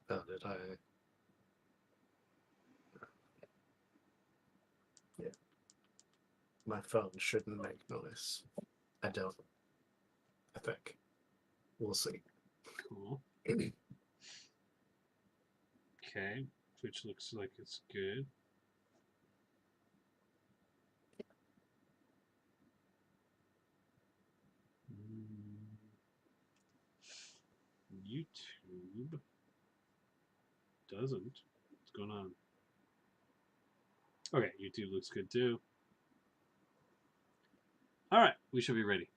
Oh, did I? Yeah. My phone shouldn't make noise. I don't. I think. We'll see. Cool. Okay. Which looks like it's good. Mm, YouTube doesn't. What's going on? Okay, YouTube looks good too. All right, we should be ready.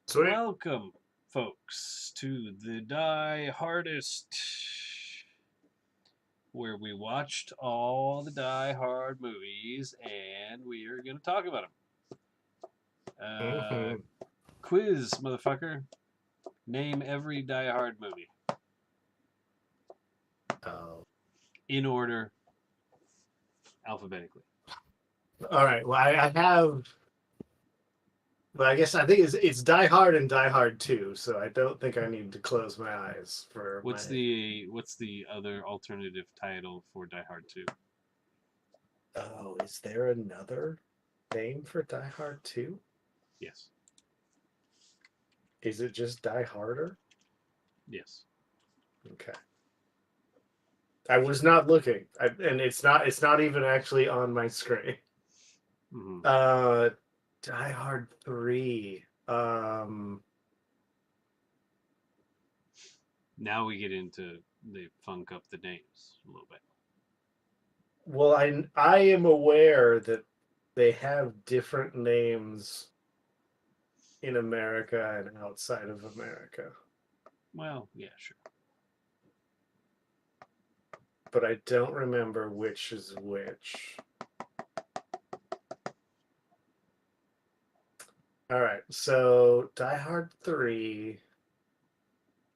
Sweet. Welcome, folks, to the Die Hardest, where we watched all the Die Hard movies and we are going to talk about them. Mm-hmm. Quiz, motherfucker. Name every Die Hard movie Oh. in order, alphabetically. All right. Well, I have. Well, I think it's Die Hard and Die Hard 2, so I don't think I need to close my eyes for my. What's the other alternative title for Die Hard 2? Oh, is there another name for Die Hard 2? Yes. Is it just Die Harder? Yes. Okay. I was not looking, and it's not even actually on my screen. Mm-hmm. Uh, Die Hard 3. Now we get into they funk up the names a little bit. Well, I am aware that they have different names in America and outside of America, Well, yeah, sure. but I don't remember which is which. All right, so Die Hard 3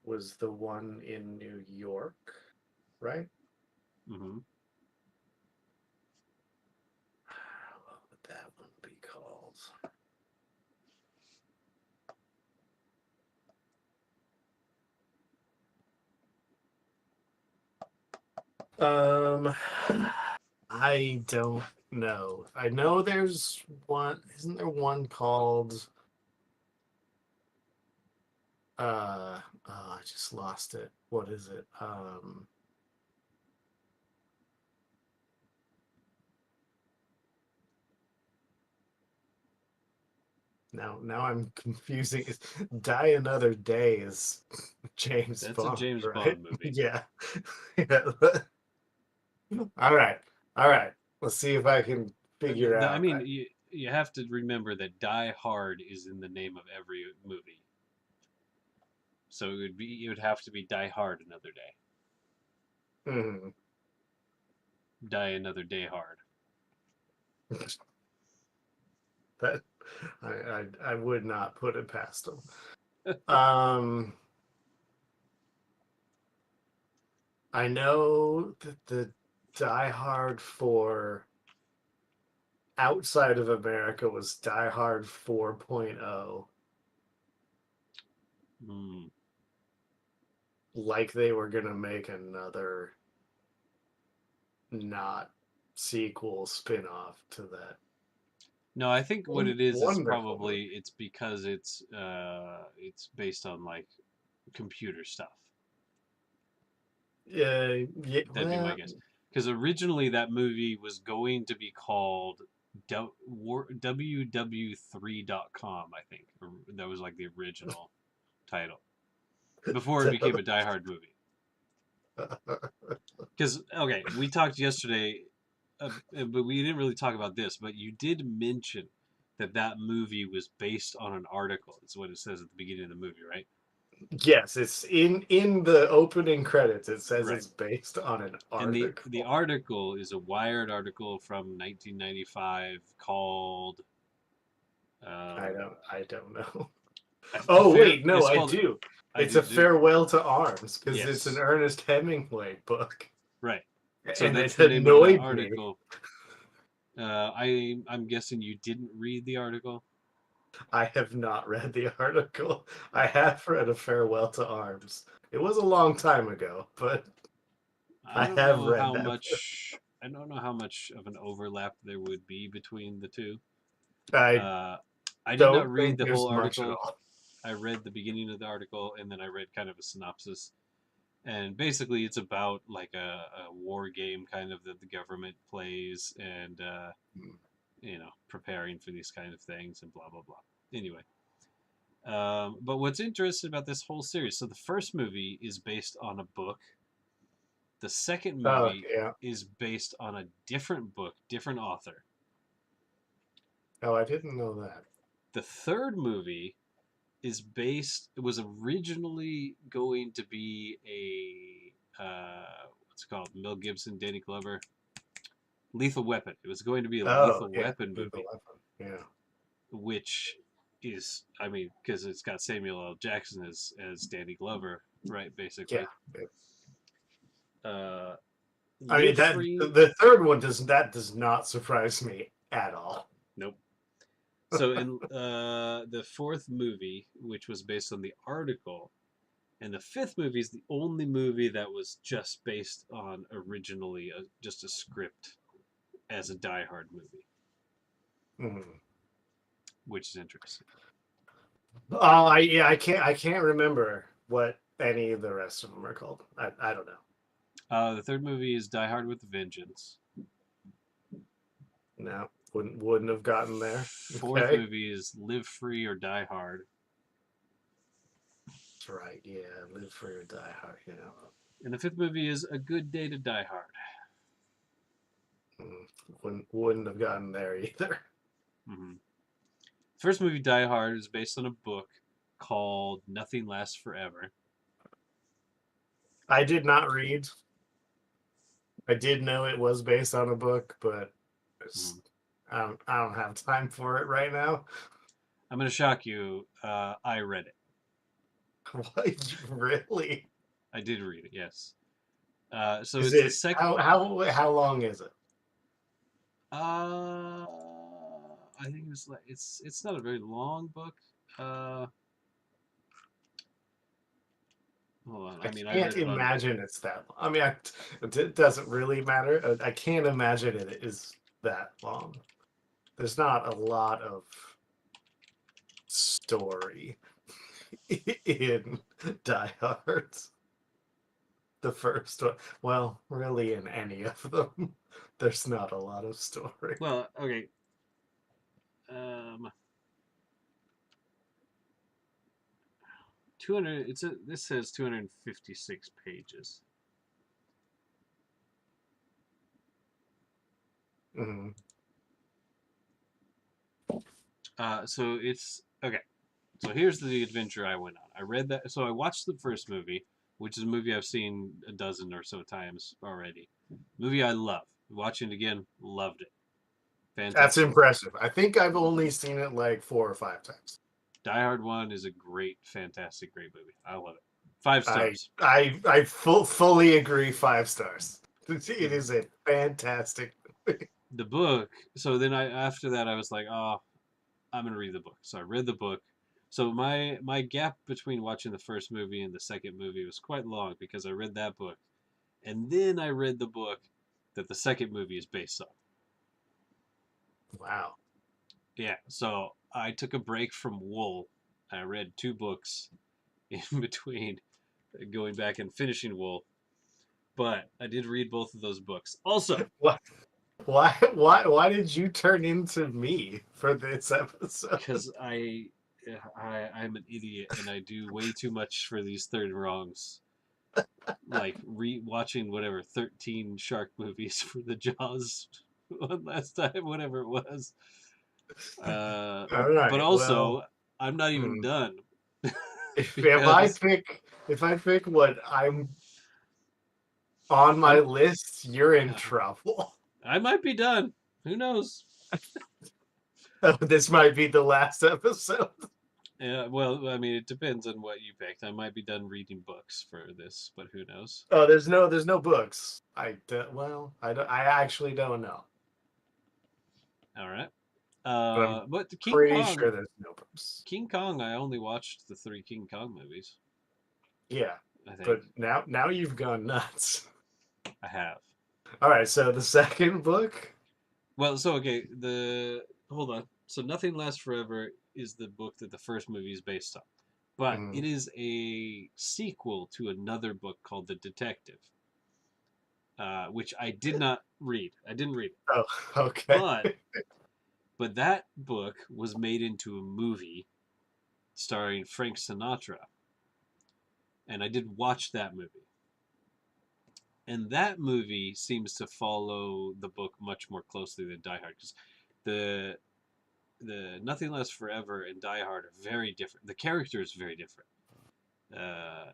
was the one in New York, right? Mm-hmm. What would that one be called? Um, I don't know. I know there's one. Isn't there one called? Oh, I just lost it. What is it? Now I'm confusing. Die Another Day is James That's a Bond, James right? Bond movie. Yeah. Yeah. All right. All right. Let's see if I can figure I out. mean, you have to remember that Die Hard is in the name of every movie, so it would have to be Die Hard Another Day, Mhm. Die Another Day Hard. That I would not put it past them. Um, I know that the Die Hard for outside of America was Die Hard 4.0, Hmm. like they were gonna make another not sequel spin-off to that No, I think what it is wonderful movie. probably it's because it's based on like computer stuff. Yeah, That'd be my well, guess. Because originally that movie was going to be called WW3.com, I think. That was like the original title before it became a Die Hard movie. Because, okay, we talked yesterday, but we didn't really talk about this, but you did mention that that movie was based on an article. It's what it says at the beginning of the movie, right? yes, it's in the opening credits. It says Right. it's based on an And the article. article is a Wired article from 1995 called um, I don't know. a Oh fair. wait, no, It's I called. do. I It's a did do. farewell to arms because it's an Yes, Ernest Hemingway book, right. So and that's it the name of the annoyed me. article. I'm guessing you didn't read the article. I have not read the article. I have read A Farewell to Arms. It was a long time ago, but I I don't have know read how that book. much. I don't know how much of an overlap there would be between the two. I Uh, I did not don't read think the there's whole much at article. all. I read the beginning of the article and then I read kind of a synopsis. And basically, it's about like a war game kind of that the government plays and, preparing for these kind of things and blah, blah, blah. Anyway, but what's interesting about this whole series, so the first movie is based on a book. The second Oh, movie yeah. is based on a different book, different author. Oh, I didn't know that. The third movie it was originally going to be what's it called? Mel Gibson, Danny Glover, Lethal Weapon. It was going to be a Oh, Lethal yeah. Weapon Lethal movie, Weapon. Yeah. which is, I mean, because it's got Samuel L. Jackson as Danny Glover, right? Yeah. Basically, uh, I mean Live that Free. the third one does not surprise me at all. Nope. So in the fourth movie, which was based on the article, and the fifth movie is the only movie that was just based on originally just a script as a Die Hard movie, Mhm. which is interesting. Oh, I can't remember what any of the rest of them are called. I don't know. The third movie is Die Hard with a Vengeance. No, wouldn't have gotten there. Fourth Okay, movie is Live Free or Die Hard. that's right. Yeah, Live Free or Die Hard. You know, And the fifth movie is A Good Day to Die Hard. wouldn't have gotten there either. Mm-hmm. First movie, Die Hard, is based on a book called Nothing Lasts Forever. I did not read. I did know it was based on a book, but Mm-hmm. I don't have time for it right now. I'm going to shock you. I read it. What, really? I did read it, yes. So Is it's the it second. how long is it? Uh, I think it's not a very long book. Uh, Hold on. I I mean, I can't read it on. imagine it's that long. I mean, it doesn't really matter. I can't imagine it is that long. There's not a lot of story in Die Hard. The first one. Well, really, in any of them, there's not a lot of story. Well, okay. Um, 200. This says 256 pages. Mhm. So it's okay. So here's the adventure I went on. I read that. So I watched the first movie, which is a movie I've seen a dozen or so times already. Movie I love. Watching it again, loved it. That's Fantastic. impressive. I think I've only seen it like 4 or 5 times. Die Hard 1 is a great, fantastic, great movie. I love it. 5 stars. I fully agree. 5 stars. It Mhm. is a fantastic movie. The book. So then after that I was like, oh, I'm gonna read the book. So I read the book. So my gap between watching the first movie and the second movie was quite long because I read that book, and then I read the book that the second movie is based on. Wow. Yeah. So I took a break from Wool. I read 2 books in between going back and finishing Wool, but I did read both of those books. Also, What? Why did you turn into me for this episode? because I'm an idiot and I do way too much for these third wrongs. Like watching whatever 13 shark movies for the Jaws one last time, whatever it was. Uh, All but right. Well, also, I'm not even hmm. done if because I pick what I'm on my I'm list, you're in trouble. I might be done. Who knows? This might be the last episode. Yeah, well, I mean, it depends on what you picked. I might be done reading books for this, but who knows? Oh, there's no books. Well, I actually don't know, All right. but I'm But the pretty sure there's no books. King Kong, I only watched the 3 King Kong movies. Yeah, I think but now you've gone nuts. I have. All right, so the second book. Well, so okay, the hold on. So Nothing Lasts Forever is the book that the first movie is based on, but Mhm. it is a sequel to another book called The Detective, which I did not read. I didn't read it, Oh, okay. but that book was made into a movie starring Frank Sinatra, and I did watch that movie. And that movie seems to follow the book much more closely than Die Hard, because the Nothing Lasts Forever and Die Hard are very different. The character is very different.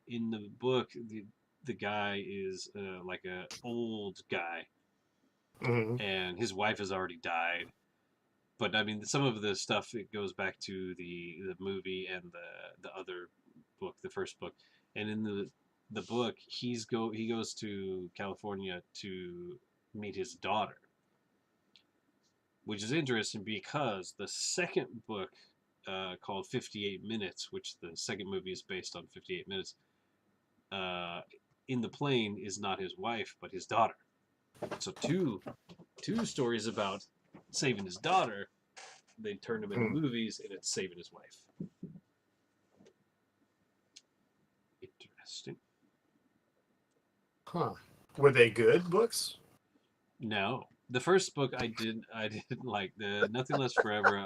In the book, the guy is like a old guy, Hmm. and his wife has already died. But I mean, some of the stuff it goes back to the movie and the other book, the first book, and in the book, he goes to California to meet his daughter, which is interesting because the second book, called 58 Minutes, which the second movie is based on 58 Minutes, uh, in the plane is not his wife but his daughter. So two stories about saving his daughter. They turned him into movies, and it's saving his wife. Interesting. Huh. Were they good books? No, the first book I didn't like. The Nothing Less Forever.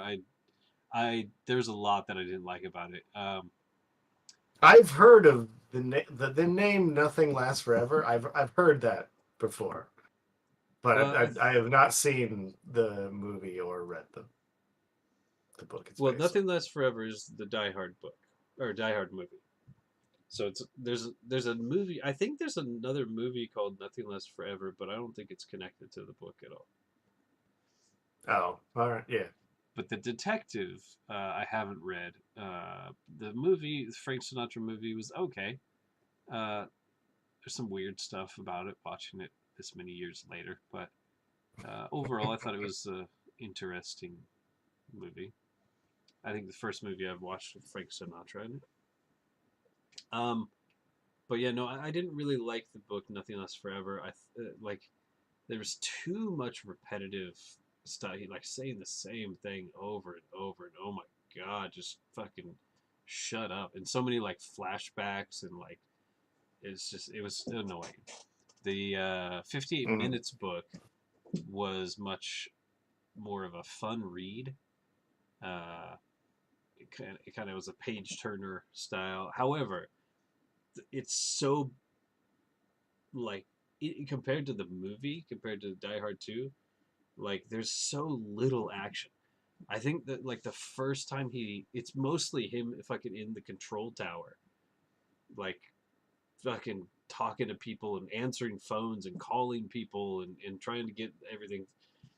I there's a lot that I didn't like about it. I've heard of the name "Nothing Lasts Forever." I've heard that before, but Well, I have not seen the movie or read the book it's well, based on. Nothing Less Forever is the Die Hard book or Die Hard movie. So there's a movie. I think there's another movie called Nothing Lasts Forever, but I don't think it's connected to the book at all. Oh, all right, yeah. But the detective, I haven't read. The movie, the Frank Sinatra movie, was okay. Uh, there's some weird stuff about it watching it this many years later, but overall, I thought it was an interesting movie. I think the first movie I've watched with Frank Sinatra in it. Um, but yeah, no, I didn't really like the book Nothing Lasts Forever. Like there was too much repetitive stuff, like saying the same thing over and over, and oh my god, just fucking shut up. And so many like flashbacks, and like it was annoying. The 58 Mhm. Minutes book was much more of a fun read. Uh, it kind of was a page turner style. However, it's so like compared to the movie, compared to Die Hard 2, like there's so little action. I think that like the first time it's mostly him fucking in the control tower, like fucking talking to people and answering phones and calling people and trying to get everything.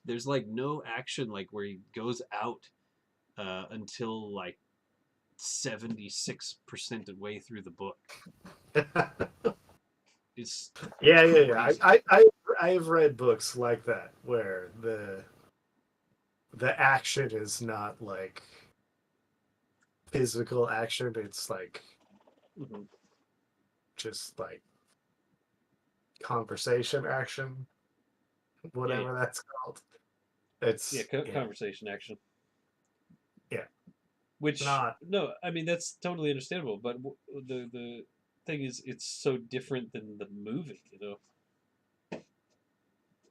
There's like no action like where he goes out until like 76% of the way through the book. It's Yeah, yeah, yeah. crazy. I've read books like that where the action is not like physical action. It's like Mm-hmm. just like conversation action, Yeah, yeah, whatever that's called. yeah. It's yeah, Conversation action. yeah. Which Not. no, I mean that's totally understandable. But the thing is, it's so different than the movie. You know,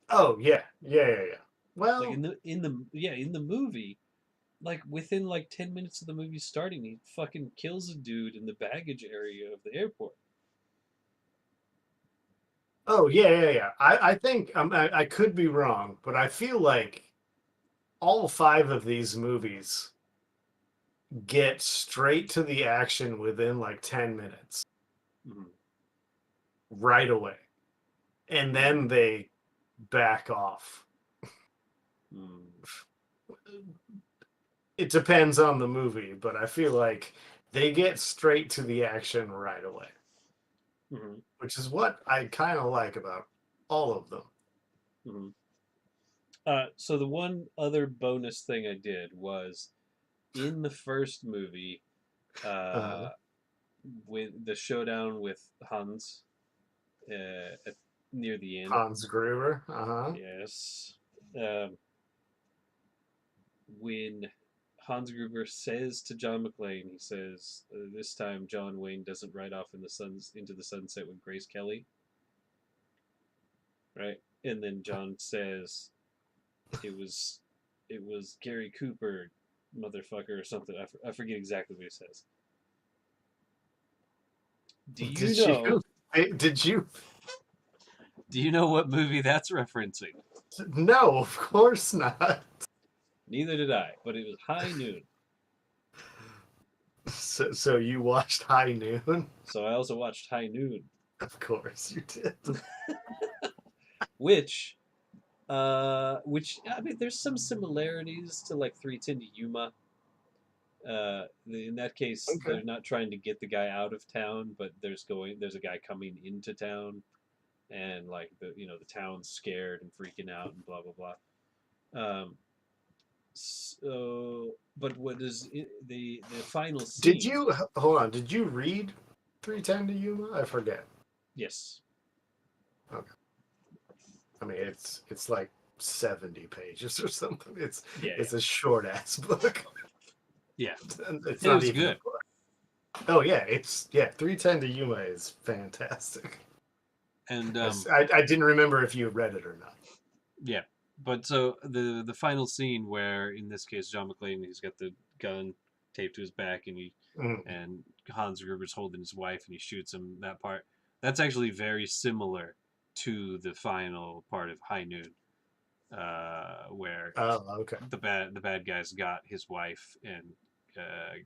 Oh yeah, yeah, yeah, yeah. like Well, in the movie, like within like 10 minutes of the movie starting, he fucking kills a dude in the baggage area of the airport. oh yeah, yeah, yeah. I think I could be wrong, but I feel like all five of these movies get straight to the action within like 10 minutes, Mm-hmm. right away, and Mm-hmm. then they back off. It depends on the movie, but I feel like they get straight to the action right away, Mm-hmm. which is what I kind of like about all of them. Mm-hmm. So the one other bonus thing I did was in the first movie, Uh, uh, with the showdown with Hans at, near the end. Hans Gruber. Uh-huh. Yes. Um, when Hans Gruber says to John McClane, he says, "This time John Wayne doesn't ride off into the sunset with Grace Kelly, right?" And then John says, "It was, it was Gary Cooper, motherfucker," or something. I forget exactly what he says. Do you Did know? you? Did you? Do you know what movie that's referencing? No, of course not. Neither did I, but it was High Noon. So you watched High Noon? So I also watched High Noon, Of course you did. which which I mean, there's some similarities to like 310 to Yuma. In that case, Okay. they're not trying to get the guy out of town, but there's a guy coming into town, and like the town's scared and freaking out and blah blah blah. So, but what is the final Did scene? you hold on? Did you read 310 to Yuma? I forget. Yes, Okay. I mean, it's like 70 pages or something. yeah, It's a short ass book. yeah, It's yeah. It not was even a good, book. Oh yeah, it's yeah. 310 to Yuma is fantastic. and I didn't remember if you read it or not. yeah. But so the final scene where in this case John McClane, he's got the gun taped to his back, and he Mm. and Hans Gruber's holding his wife and he shoots him. That part, that's actually very similar to the final part of High Noon, where Oh, okay. the bad guy's got his wife and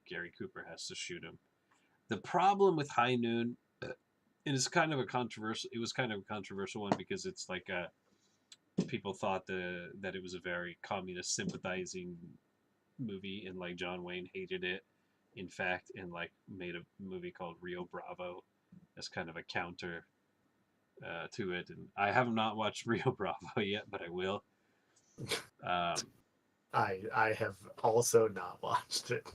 Gary Cooper has to shoot him. The problem with High Noon, it is kind of a controversial. It was kind of a controversial one because it's like people thought that it was a very communist sympathizing movie, and like John Wayne hated it, in fact, and like made a movie called Rio Bravo as kind of a counter to it. And I have not watched Rio Bravo yet, but I will. Um, I have also not watched it.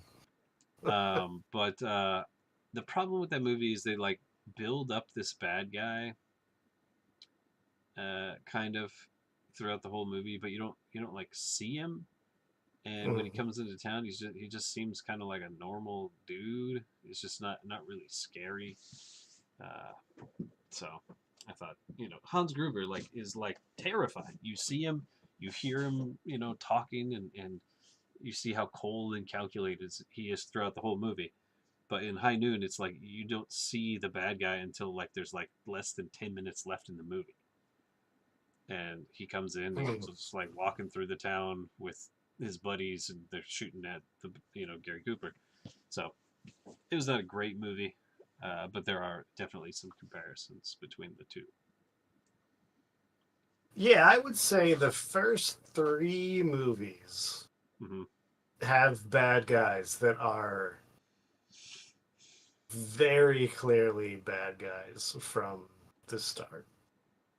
but the problem with that movie is they like build up this bad guy, kind of throughout the whole movie, but you don't like see him. And when he Mm. comes into town, he just seems kind of like a normal dude. It's just not really scary. Uh, so I thought, Hans Gruber like is like terrifying. You see him, you hear him, talking, and you see how cold and calculated he is throughout the whole movie. But in High Noon, it's like you don't see the bad guy until like there's like less than 10 minutes left in the movie, and he comes in and Mm. just like walking through the town with his buddies, and they're shooting at the Gary Cooper. So it was not a great movie, but there are definitely some comparisons between the two. Yeah, I would say the first three movies Hmm. have bad guys that are very clearly bad guys from the start.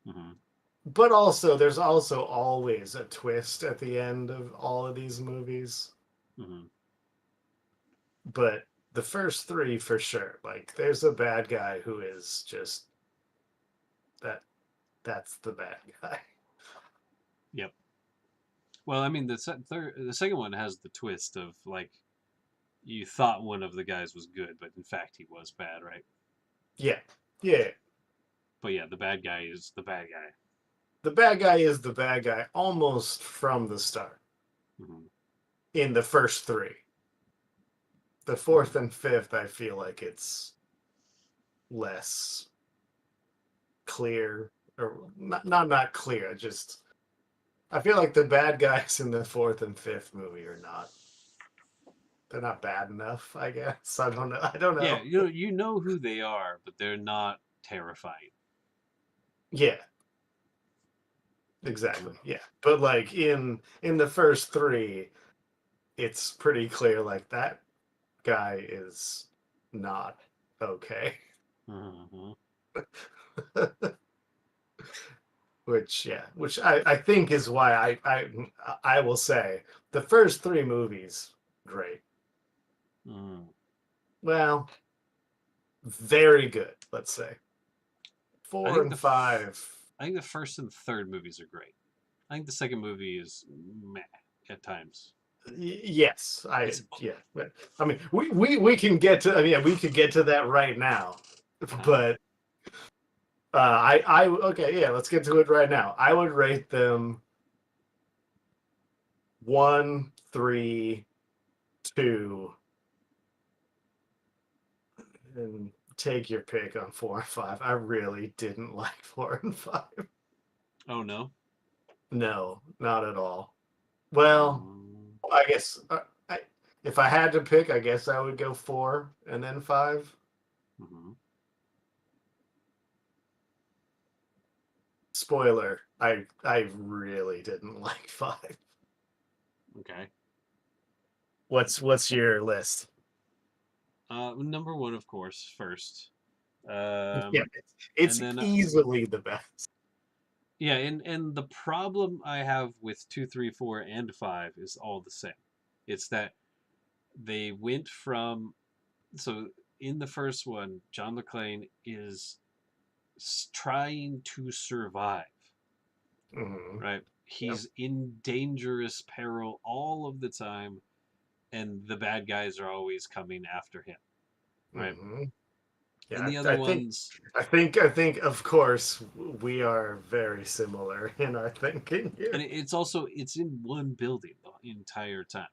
Hmm. But also, there's also always a twist at the end of all of these movies. Hmm. But the first three, for sure, like there's a bad guy who is just that. That's the bad guy. Yep. Well, I mean, the second one has the twist of like you thought one of the guys was good, but in fact he was bad, right? Yeah, yeah. But yeah, the bad guy is the bad guy. The bad guy is the bad guy almost from the start Hmm. in the first three. The fourth and fifth, I feel like it's less clear, or not clear. Just I feel like the bad guys in the fourth and fifth movie are not. They're not bad enough. I guess I don't know. I don't Yeah, know. you know who they are, but they're not terrifying. Yeah, exactly. Yeah, but like in the first three, it's pretty clear. Like that guy is not okay. Hmm. Which I think is why I will say the first three movies great. Hmm. Well, very good. Let's say I four think and five. I think the first and third movies are great. I think the second movie is meh at times. Yes, It's yeah. But, I mean, we can get to. I mean, we could get to that right now, uh, but I okay, yeah. Let's get to it right now. I would rate them 1, 3, 2, and take your pick on 4 and 5. I really didn't like 4 and 5. oh no. No, not at all. Well, Um, I guess I, if I had to pick, I guess I would go 4 and then 5. mhm. Spoiler, I really didn't like 5. Okay. What's your list? Number one, of course, first. Yeah, And it's then easily the best. yeah, and the problem I have with two, three, four, and five is all the same. It's that they went from so in the first one, John McClane is trying to survive, Hmm. right? Yep. He's in dangerous peril all of the time, and the bad guys are always coming after him, right? Hmm. And Yeah, the I other think ones, I think of course we are very similar in our thinking and here. it's also it's in one building the entire time,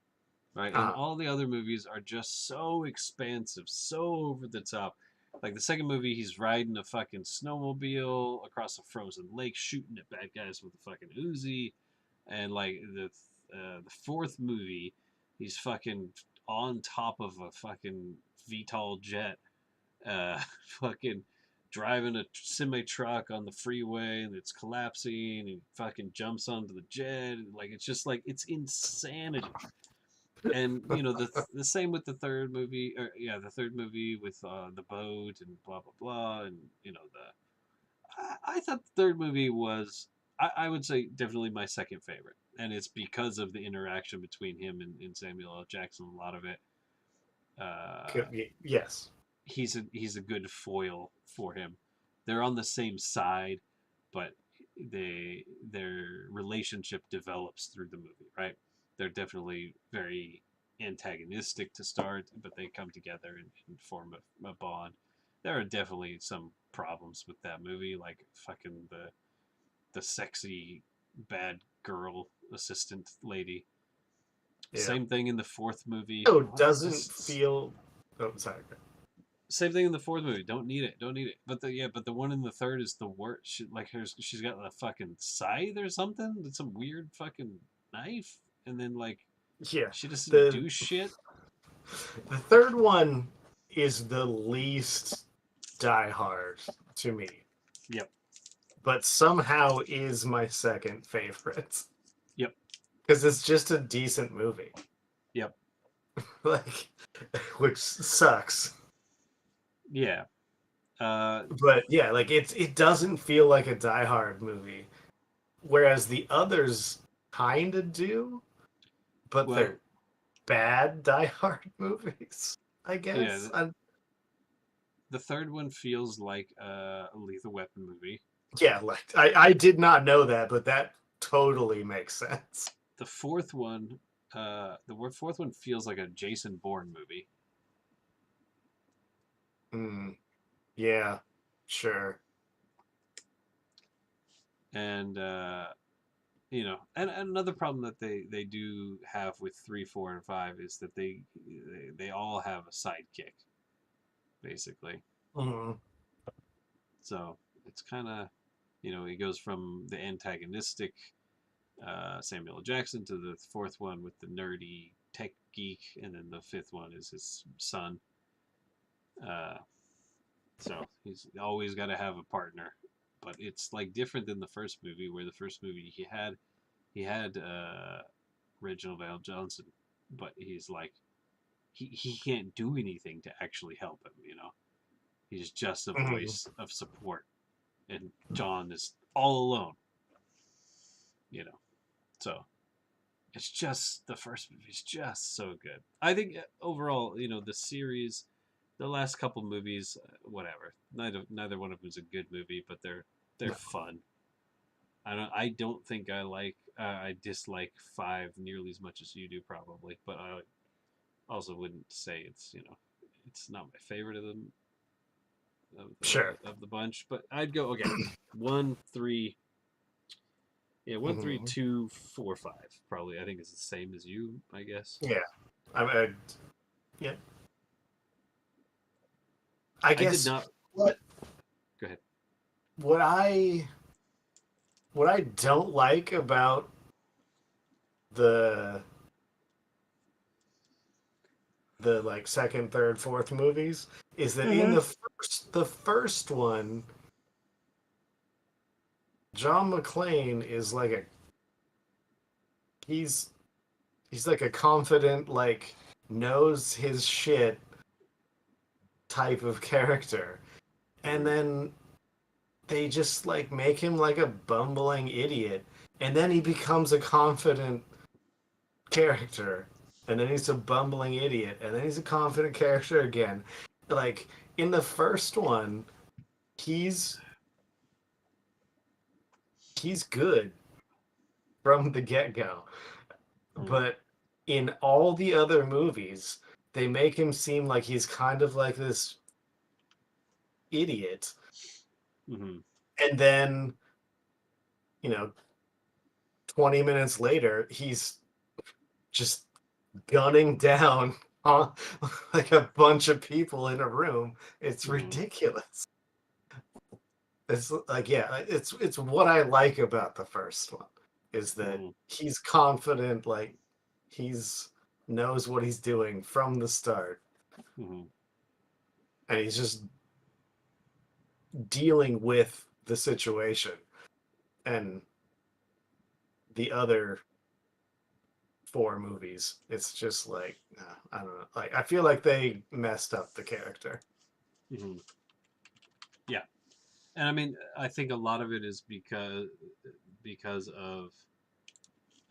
right? And Uh, all the other movies are just so expansive, so over the top. Like the second movie, he's riding a fucking snowmobile across a frozen lake, shooting at bad guys with a fucking Uzi. And like the fourth movie, he's fucking on top of a fucking VTOL jet, fucking driving a semi truck on the freeway and it's collapsing and he fucking jumps onto the jet. Like it's just like it's insanity. And you know the same with the third movie, or yeah, the third movie with the boat and blah blah blah, and you know I thought the third movie was I would say definitely my second favorite, and it's because of the interaction between him and Samuel L. Jackson. A lot of it, uh, yes. he's a good foil for him. They're on the same side, but their relationship develops through the movie, right? They're definitely very antagonistic to start, but they come together and form a bond. There are definitely some problems with that movie, like fucking the sexy bad girl assistant lady. Yeah. Same thing in the fourth movie. Oh, doesn't This feel. Oh, sorry. Same thing in the fourth movie. Don't need it. Don't need it. But the one in the third is the worst. She's got a fucking scythe or something. It's some weird fucking knife, and then like Yeah. she doesn't The do shit. the third one is the least Die Hard to me, Yep. but somehow is my second favorite Yep. because it's just a decent movie. Yep. Like, which sucks. Yeah. Uh. But yeah, like it doesn't feel like a Die Hard movie, whereas the others kind of do, but Well. they're bad Die Hard movies, I Yeah. guess. The third one feels like a Lethal Weapon movie. Yeah, like I did not know that, but that totally makes sense. The fourth one. Fourth one feels like a Jason Bourne movie. Mm, yeah, sure. And and another problem that they do have with three, four, and five is that they all have a sidekick, basically. Mhm. So it's kind of he goes from the antagonistic Samuel L. Jackson to the fourth one with the nerdy tech geek, and then the fifth one is his son. Uh, so he's always got to have a partner, but it's like different than the first movie, where the first movie he had Reginald Val Johnson, but he's like he can't do anything to actually help him. He's just a Mhm. voice of support, and John is all alone. You know, so it's just the first movie is just so good. I think overall, the series The last couple movies, whatever. Neither one of them is a good movie, but they're No. fun. I don't think I dislike five nearly as much as you do probably, but I also wouldn't say it's not my favorite of them Sure. of the bunch. But I'd go okay, 1, 3, yeah, one, three, Hmm. 2, 4, 5 probably. I think it's the same as you, I guess. Yeah. I yeah. I I did guess not. what Go ahead. what I what I don't like about the like second, third, fourth movies is that in Mm-hmm. the first one, John McClane is like a he's he's like a confident, like knows his shit type of character. And Mm-hmm. then they just like make him like a bumbling idiot. And then he becomes a confident character. And then he's a bumbling idiot. And then he's a confident character again. Like in the first one, he's he's good from the get-go. But in all the other movies, they make him seem like he's kind of like this idiot. Mm-hmm. And then, you know, 20 minutes later, he's just gunning down on like a bunch of people in a room. It's Mm-hmm. ridiculous. It's like, yeah, it's what I like about the first one is that Mm-hmm. he's confident, like he's knows what he's doing from the start, Mm-hmm. and he's just dealing with the situation. And the other four movies, it's just like I don't know. Like I feel like they messed up the character. Mm-hmm. Yeah, and I mean, I think a lot of it is because of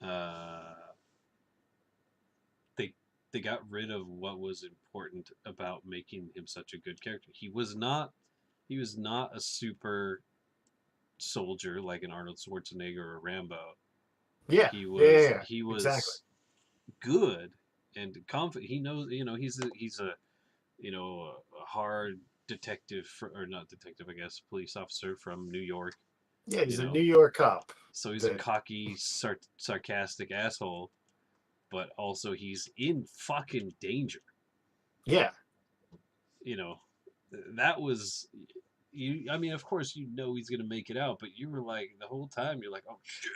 uh, they they got rid of what was important about making him such a good character. He was not a super soldier like an Arnold Schwarzenegger or Rambo. Yeah, He yeah, yeah, was yeah. he Exactly. was good and confident. He knows, he's a a hard detective or not detective, I guess, police officer from New York. Yeah, You he's a know, New York cop. so he's a That cocky, sarcastic asshole, but also he's in fucking danger. yeah, You know, that was you. I mean, of course, he's gonna make it out, but you were like the whole time, you're like,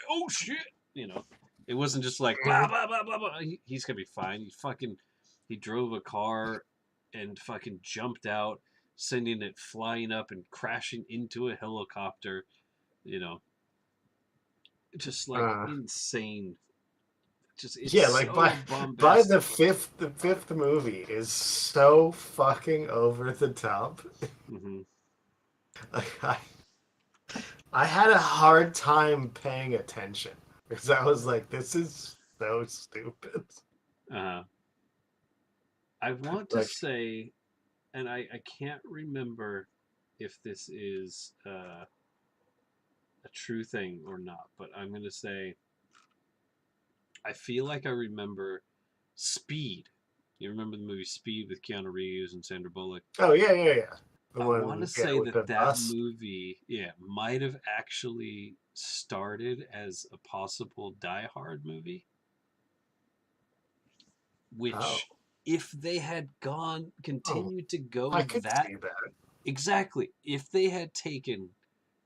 oh shit. You know, it wasn't just like blah mhm. blah blah blah blah. He's gonna be fine. He drove a car and fucking jumped out, sending it flying up and crashing into a helicopter. You know, just like uh, insane. Just it's yeah. Like so by bombastic. the fifth movie is so fucking over the top. Hmm. Like I had a hard time paying attention because I was like, this is so stupid. Uh, I want to Like, say, and I can't remember if this is a true thing or not, but I'm going to say I feel like I remember Speed. You remember the movie Speed with Keanu Reeves and Sandra Bullock? oh yeah, yeah, yeah. The I want to one, yeah, say with that the that bus. movie, yeah, might have actually started as a possible Die Hard movie, Oh, which if they had oh, continued to I go could that see that. exactly, if they had taken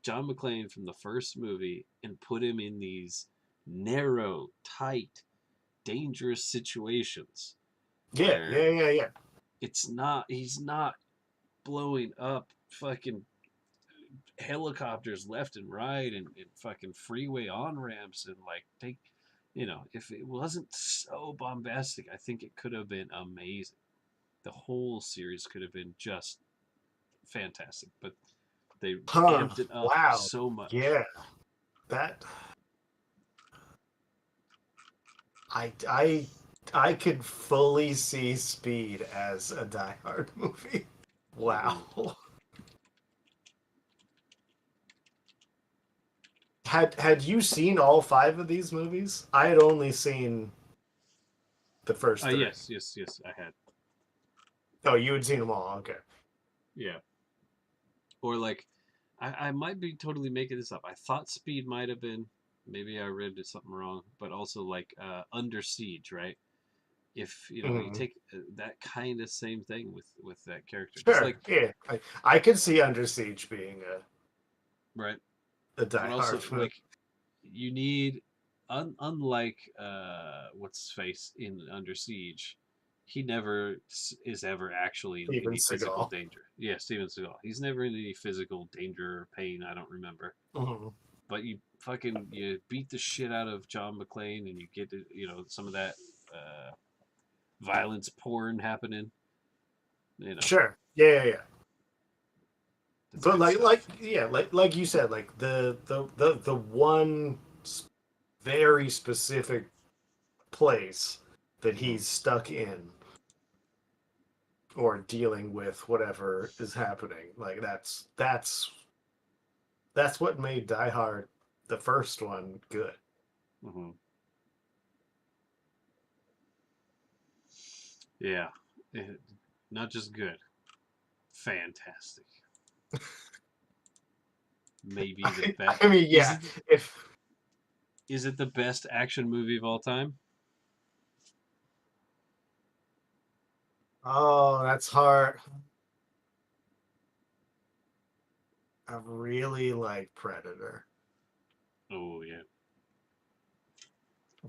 John McClane from the first movie and put him in these narrow, tight, dangerous situations Yeah, where yeah, yeah, yeah. he's not blowing up fucking helicopters left and right and fucking freeway on ramps and like if it wasn't so bombastic, I think it could have been amazing. The whole series could have been just fantastic, but they Huh. amped it up Wow. so much. Yeah. That I I could fully see Speed as a Die Hard movie. Hmm. Wow. Had you seen all five of these movies? I had only seen the first three. Yes, yes, yes. I had. Oh, you had seen them all. Okay. Yeah. Or like, I might be totally making this up. I thought Speed might have been. Maybe I read something wrong. But also like Under Siege, right? If you Hmm. take that kind of same thing with that character, just Sure. like Yeah. I could see Under Siege being right. a Die But Hard also movie. like you need unlike what's his face in Under Siege, he never is ever actually in Steven any physical Seagal. danger. Yeah, Steven Seagal. He's never in any physical danger or pain. I don't remember. Hmm. But you beat the shit out of John McClane and you get to, some of that uh, violence porn happening. You know Sure. Yeah, yeah, yeah. that's But good stuff. yeah, like you said, like the one very specific place that Hmm. he's stuck in or dealing with whatever is happening. Like that's what made Die Hard, the first one, good. Hmm. Yeah, It- not just good, fantastic. Maybe the best. I mean, Is yeah, it if is it the best action movie of all time? oh, that's hard. I really like Predator, Oh yeah.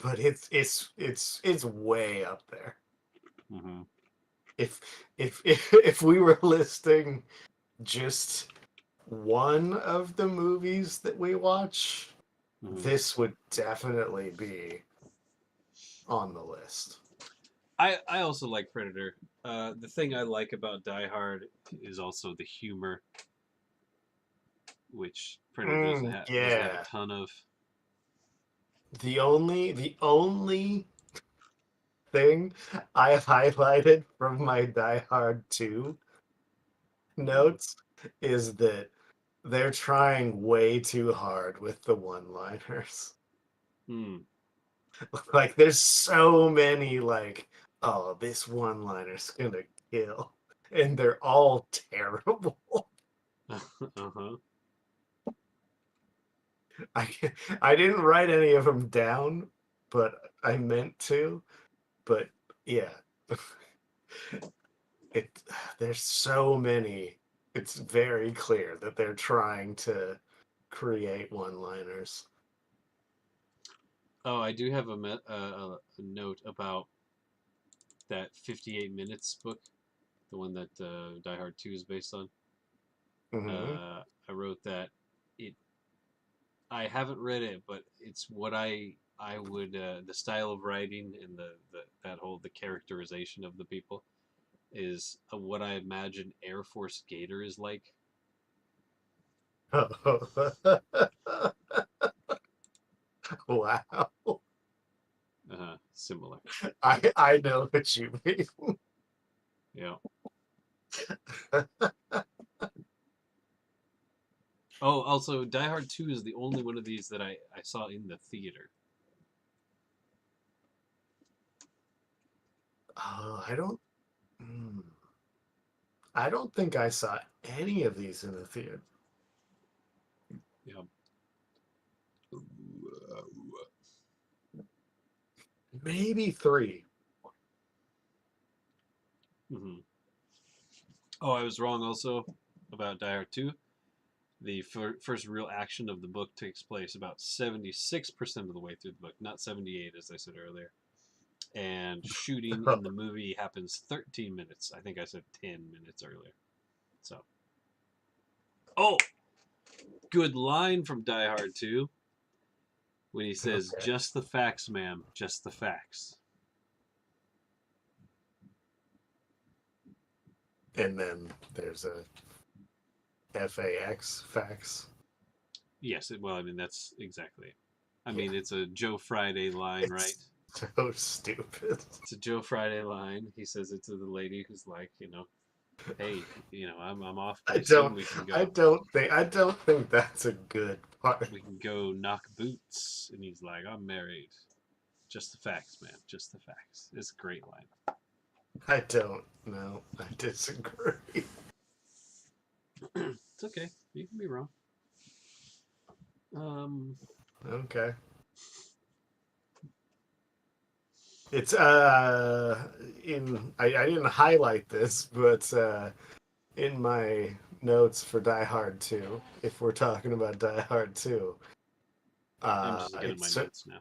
but it's way up there. Hmm. If if we were listing just one of the movies that we watch, Hmm. this would definitely be on the list. I also like Predator. The thing I like about Die Hard is also the humor, which Predator doesn't have a Yeah. ton of. The only thing I highlighted from my Die Hard 2 Hmm. notes is that they're trying way too hard with the one-liners. Hmm. Like there's so many like, oh, this one-liner's gonna kill. And they're all terrible. Uh-huh. I I didn't write any of them down, but I meant to. But yeah, it there's so many. It's very clear that they're trying to create one-liners. Oh, I do have a note about that 58 minutes book, the one that Die Hard 2 is based on. Hmm. I wrote that it. I haven't read it, but it's what I would the style of writing and the that whole the characterization of the people is what I imagine Air Force Gator is like. Wow. Similar. I know what you mean. Yeah. Oh, also, Die Hard 2 is the only one of these that I saw in the theater. Oh, hmm. I don't think I saw any of these in the theater. Yeah. Maybe three. Hmm. Oh, I was wrong also about Die Hard 2. The first real action of the book takes place about 76% of the way through the book, not 78 as I said earlier. And shooting in the movie happens 13 minutes. I think I said 10 minutes earlier. So, oh, good line from Die Hard 2 when he says, Okay. "Just the facts, ma'am, just the facts." And then there's a FAX fax. Yes, well, I mean that's exactly it. I mean it's a Joe Friday line, It's right? So stupid. It's a Joe Friday line. He says it to the lady who's like, hey, I'm off I pretty soon. don't. We can I go. don't think. I don't think that's a good part. We can go knock boots. And he's like, I'm married. Just the facts, man. Just the facts. It's a great line. I don't know. I disagree. It's okay. You can be wrong. Um, Okay. It's I didn't highlight this, but in my notes for Die Hard 2, if we're talking about Die Hard 2, I'm just getting my notes now.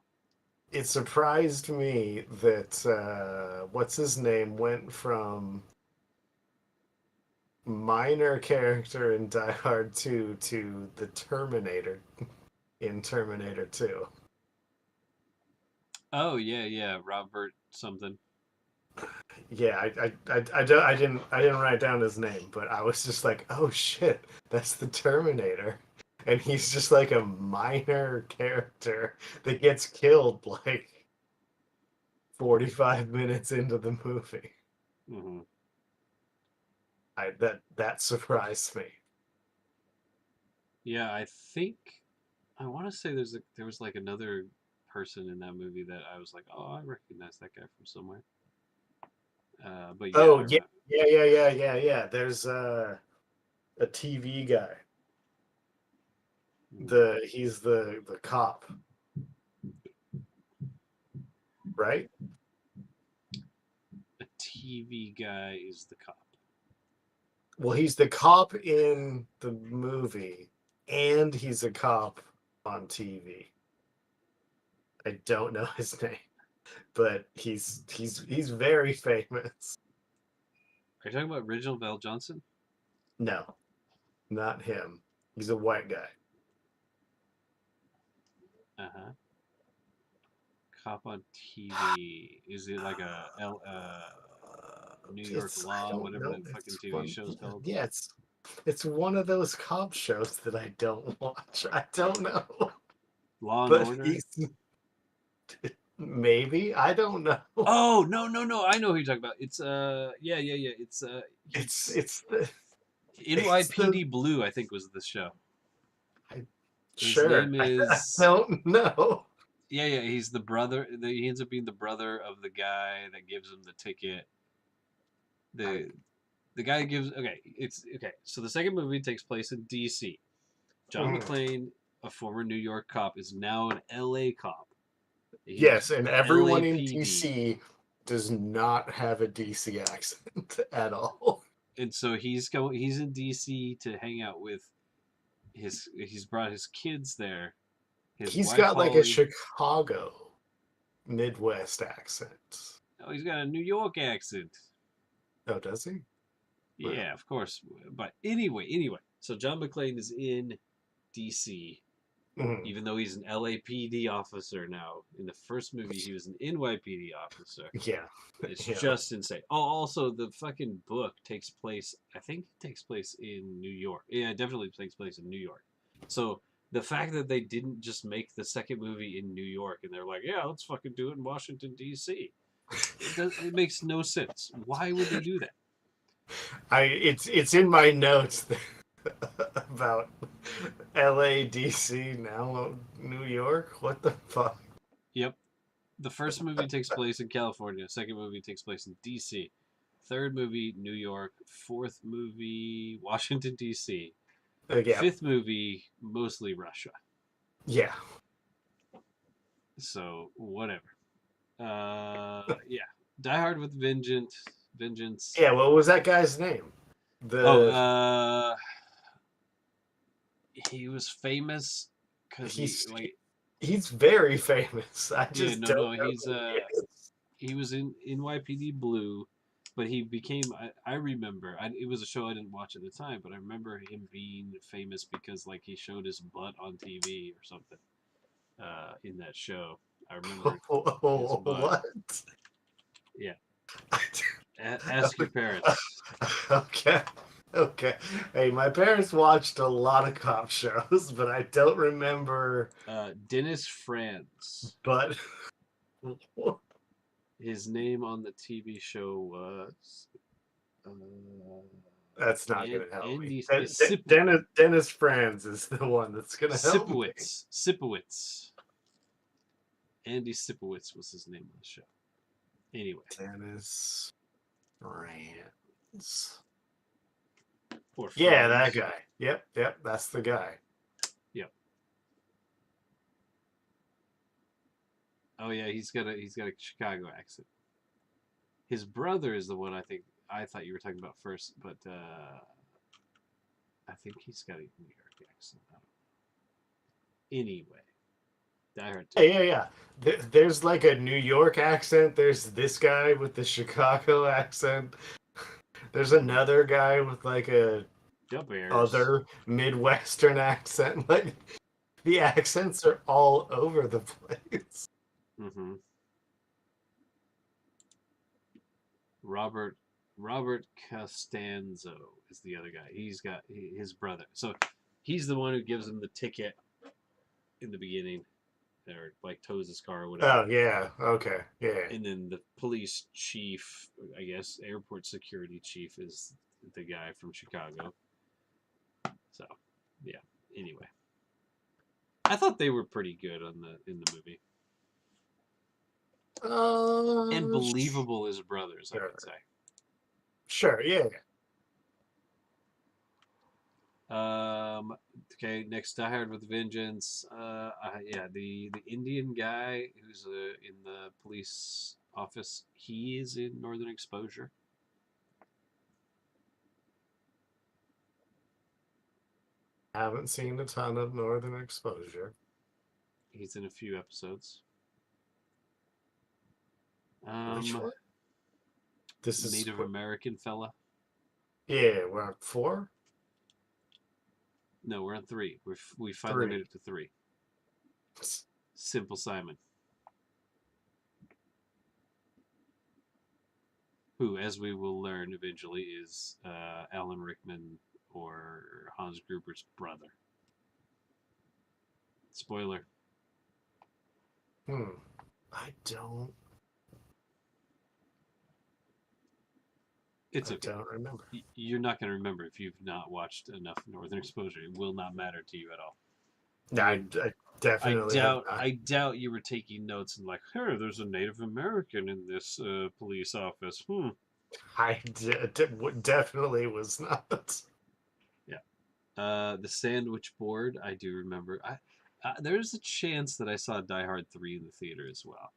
it surprised me that what's his name went from minor character in Die Hard 2 to the Terminator in Terminator 2. Oh yeah. Robert something. Yeah, I didn't write down his name, but I was just like, oh shit, that's the Terminator. And he's just like a minor character that gets killed like 45 minutes into the movie. Hmm. That surprised me. Yeah, I want to say there was like another person in that movie that I was like, oh, I recognize that guy from somewhere. But yeah, I Oh yeah, remember. yeah. There's a TV guy. He's the cop, right? A TV guy is the cop. Well, he's the cop in the movie, and he's a cop on TV. I don't know his name, but he's very famous. Are you talking about Reginald Bell Johnson? No, not him. He's a white guy. Uh huh. Cop on TV. Is it like New York I Law, don't whatever know. that fucking It's TV one. show's called? Yeah, it's one of those cop shows that I don't watch. I don't know, Law and but Order. he's maybe I don't know. Oh no! I know who you're talking about. It's yeah. It's It's he's it's the it's the NYPD Blue. I think was the show. I, His sure. name I is don't know. yeah. He's the brother. He ends up being the brother of the guy that gives him the ticket. I The guy gives okay. It's okay. So the second movie takes place in D.C. John McClane, a former New York cop, is now an L.A. cop. He's yes, and the everyone in LAPD. DC does not have a DC accent at all. And so he's in DC to hang out with he's brought his kids there. His He's wife got like a Holly. Chicago Midwest accent. Oh, he's got a New York accent. Oh, does he? Well, Yeah, of course. But anyway. So John McClane is in DC, mhm. even though he's an LAPD officer now. In the first movie, he was an NYPD officer. Yeah, It's yeah. just insane. Oh, also the fucking book takes place. I think it takes place in New York. Yeah, it definitely takes place in New York. So the fact that they didn't just make the second movie in New York and they're like, yeah, let's fucking do it in Washington D.C. It makes no sense. Why would they do that? It's in my notes about LA, DC, now New York. What the fuck? Yep. The first movie takes place in California. Second movie takes place in D.C. Third movie, New York. Fourth movie, Washington D.C. Yeah, Fifth movie, mostly Russia. yeah. So whatever. Yeah. Die Hard with Vengeance. Vengeance. Yeah, what was that guy's name? Oh, The he was famous because he's like he's very famous. I yeah just no don't no know he's who he is. he was in NYPD Blue, but he became I remember it was a show I didn't watch at the time, but I remember him being famous because like he showed his butt on TV or something in that show. I remember his butt. What? Yeah, ask your parents. Okay. Okay. Hey, my parents watched a lot of cop shows, but I don't remember. Dennis Franz. But His name on the TV show was uh, That's not gonna help me. Andy Dennis Franz is the one that's gonna help me. Sipowicz. Andy Sipowicz was his name on the show. Anyway, Dennis Franz. or Yeah, that Franz. guy. Yep, that's the guy. Yep. Oh yeah, he's got a Chicago accent. His brother is the one I thought you were talking about first, but I think he's got a New York accent. I don't know. Anyway, Die Hard 2. Yeah. There's like a New York accent. There's this guy with the Chicago accent. There's another guy with like a Dub Bears. other Midwestern accent. Like the accents are all over the place. Mm-hmm. Robert Costanzo is the other guy. He's got his brother. So he's the one who gives him the ticket in the beginning, or like tows his car or whatever. Oh yeah, okay, yeah. And then the police chief, I guess, airport security chief is the guy from Chicago. So, yeah. Anyway, I thought they were pretty good in the movie, and believable as brothers, sure. I could say. Sure, yeah. Okay, next Die Hard with Vengeance. Yeah, the Indian guy who's in the police office, he is in Northern Exposure. Haven't seen a ton of Northern Exposure. He's in a few episodes. Which one? This is Native American fella. Yeah, we're on 4. No, we're on 3. We finally 3. made it to 3. Simple Simon, who, as we will learn eventually, is Alan Rickman or Hans Gruber's brother. Spoiler. I don't. It's okay. I don't remember. You're not going to remember if you've not watched enough Northern Exposure. It will not matter to you at all. No, I definitely I doubt you were taking notes and like, hey, there's a Native American in this police office. definitely was not. Yeah. The sandwich board, I do remember. There's a chance that I saw Die Hard 3 in the theater as well.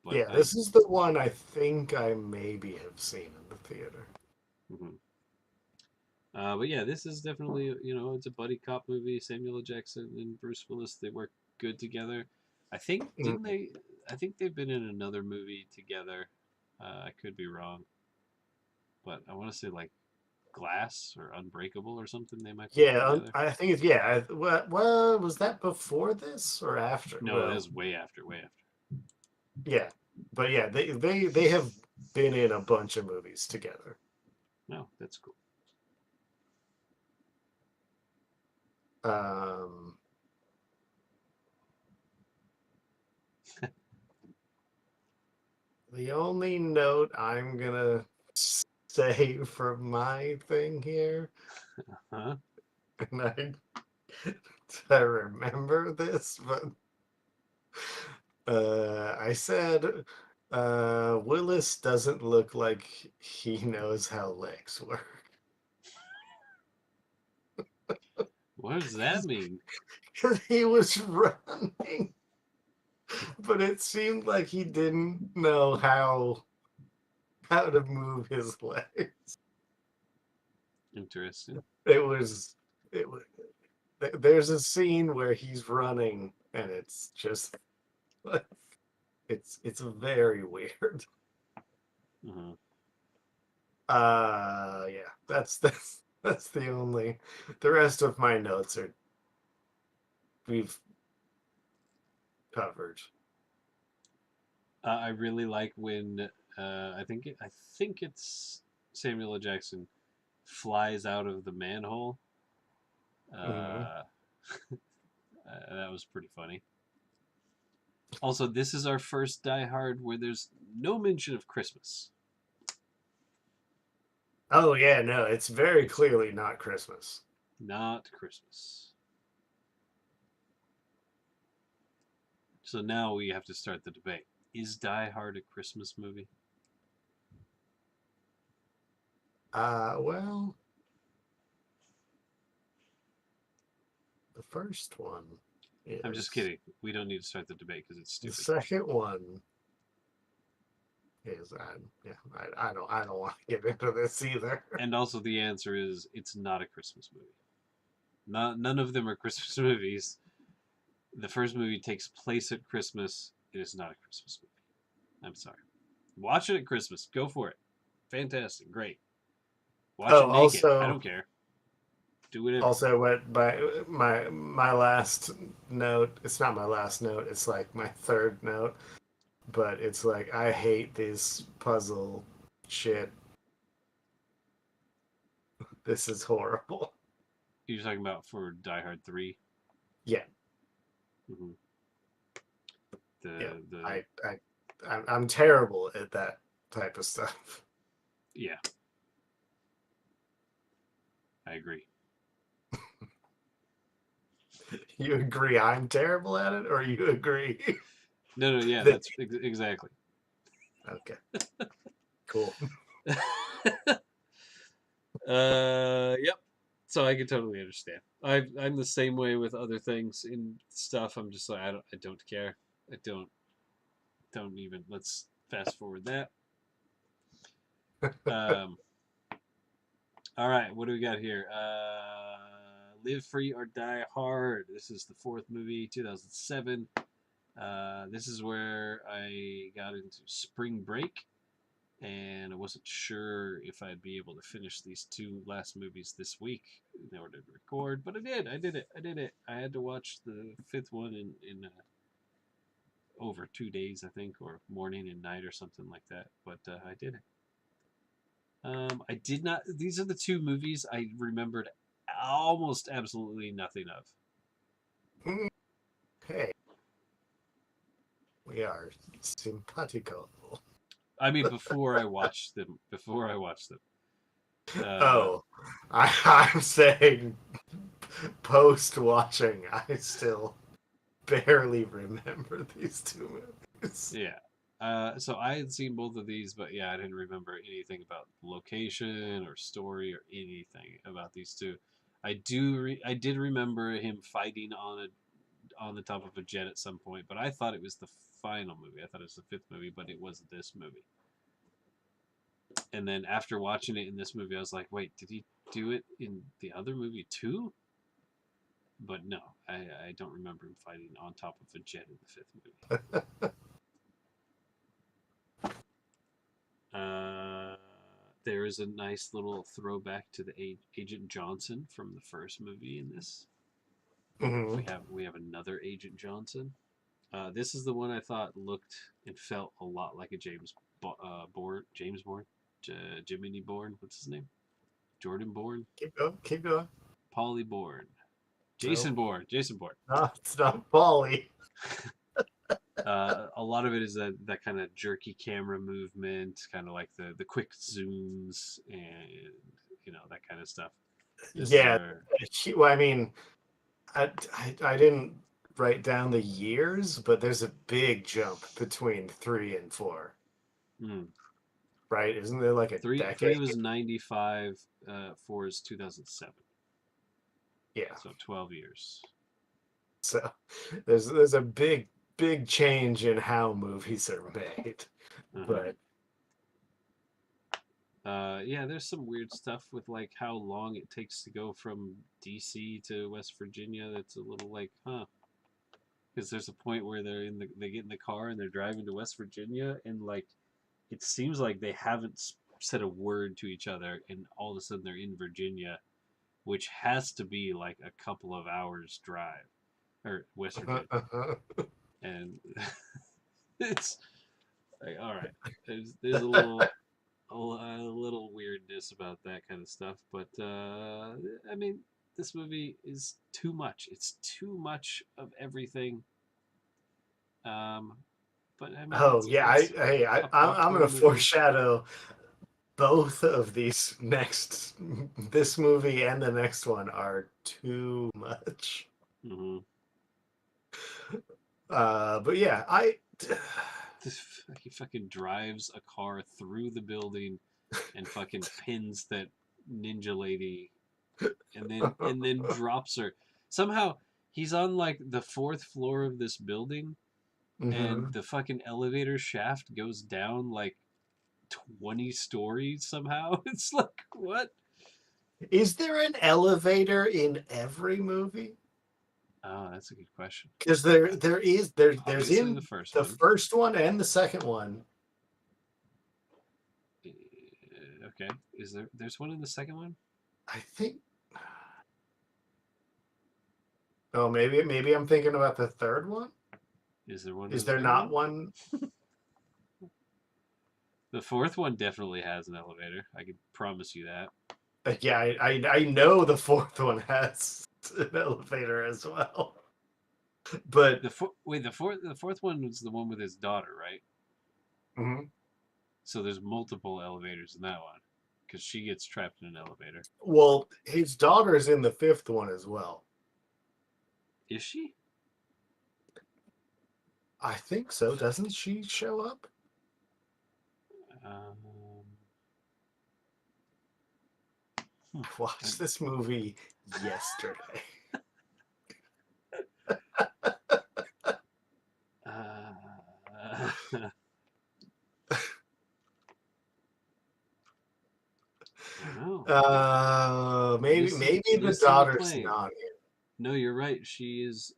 But Yeah, this is the one I think I maybe have seen in the theater. Mm-hmm. But yeah, this is definitely, it's a buddy cop movie. Samuel L. Jackson and Bruce Willis, they work good together. I think I think they've been in another movie together. I could be wrong, but I want to say like Glass or Unbreakable or something. They might be together. I think it's yeah. Well, was that before this or after? No, well, that was way after, way after. Yeah, but yeah, they have been in a bunch of movies together. No, that's cool. The only note I'm gonna say for my thing here, Huh? and I remember this, but I said Willis doesn't look like he knows how legs work. What does that mean? Because he was running, but it seemed like he didn't know how to move his legs. Interesting. It was. There's a scene where he's running, and it's just like it's very weird. Uh-huh. Yeah, that's the only. The rest of my notes are we've covered. I really like when I think it's Samuel L. Jackson flies out of the manhole. Mm-hmm. That was pretty funny. Also, this is our first Die Hard where there's no mention of Christmas. Oh yeah, no, it's very clearly not Christmas. Not Christmas. So now we have to start the debate. Is Die Hard a Christmas movie? Well, the first one I'm just is. kidding. We don't need to start the debate because it's The stupid. second one is. Yeah, I don't want to get into this either. And also the answer is it's not a Christmas movie. None of them are Christmas movies. The first movie takes place at Christmas. It is not a Christmas movie. I'm sorry. Watch it at Christmas. Go for it. Fantastic. Great. Watch it Oh, naked. I don't also, care. Do whatever. also, what my last note. It's not my last note. It's like my third note. But it's like I hate this puzzle shit. This is horrible. You're talking about for Die Hard 3? Yeah, Mm-hmm. yeah. The I'm terrible at that type of stuff. Yeah, I agree. You agree I'm terrible at it, or you agree No, yeah, that? that's exactly. Okay, cool. Yep. So I can totally understand. I'm the same way with other things in stuff. I'm just like I don't care. I don't even. Let's fast forward that. Um. All right, what do we got here? Live Free or Die Hard. This is the fourth movie, 2007. This is where I got into spring break, and I wasn't sure if I'd be able to finish these two last movies this week in order to record, but I did. I did it. I did it. I had to watch the fifth one in over 2 days, I think, or morning and night or something like that. But I did it. I did not. These are the two movies I remembered almost absolutely nothing of. Hey, we are simpatico. I mean, before I watched them. Before I watched them. Uh, Oh, I'm saying post watching, I still barely remember these two movies. yeah. So I had seen both of these, but yeah, I didn't remember anything about location or story or anything about these two. I did remember him fighting on the top of a jet at some point, but I thought it was the final movie. I thought it was the fifth movie, but it was this movie. And then after watching it in this movie, I was like, wait, did he do it in the other movie too? But no, I don't remember him fighting on top of a jet in the fifth movie. Uh, there is a nice little throwback to the Agent Johnson from the first movie in this. Hmm. We have another Agent Johnson. This is the one I thought looked and felt a lot like a James Bourne, Jiminy Bourne. What's his name? Jordan Bourne, Keep going, keep going. Polly Bourne, No, Jason Bourne. no, it's not Polly. A lot of it is that kind of jerky camera movement, kind of like the quick zooms and that kind of stuff. This is Yeah, our well, I mean, I didn't write down the years, but there's a big jump between 3 and 4, mm, right? Isn't there like a three decade? was 95, four is 2007, Yeah. so 12 years. So there's a big change in how movies are made. Uh-huh. But Yeah, there's some weird stuff with like how long it takes to go from DC to West Virginia. That's a little like, huh? Because there's a point where they get in the car and they're driving to West Virginia, and like it seems like they haven't said a word to each other, and all of a sudden they're in Virginia, which has to be like a couple of hours drive, or West Virginia, and it's like, all right, there's a little weirdness about that kind of stuff, but I mean, this movie is too much. It's too much of everything. Um, but I mean, Oh yeah, it's a I'm gonna popcorn movie. foreshadow both of these next this movie and the next one are too much. Hmm. But yeah, I He fucking drives a car through the building and fucking pins that ninja lady, and then drops her. Somehow he's on like the fourth floor of this building, and Mhm. the fucking elevator shaft goes down like 20 stories somehow. It's like, what? Is there an elevator in every movie? Oh, that's a good question. Because there's Obviously, the in first the one. first one and the second one. Okay, there's one in the second one? I think. Oh, maybe I'm thinking about the third one. Is there one in Is the there third not one? one? The fourth one definitely has an elevator. I can promise you that. Yeah, I know the fourth one has an elevator as well. But Wait, the fourth one was the one with his daughter, right? mhm. So there's multiple elevators in that one because she gets trapped in an elevator. Well, his daughter's in the fifth one as well. Is she? I think so. Doesn't she show up? Um, I watched this movie yesterday. uh, I don't know. Maybe the Listed and daughter's playing. not No, you're right. She is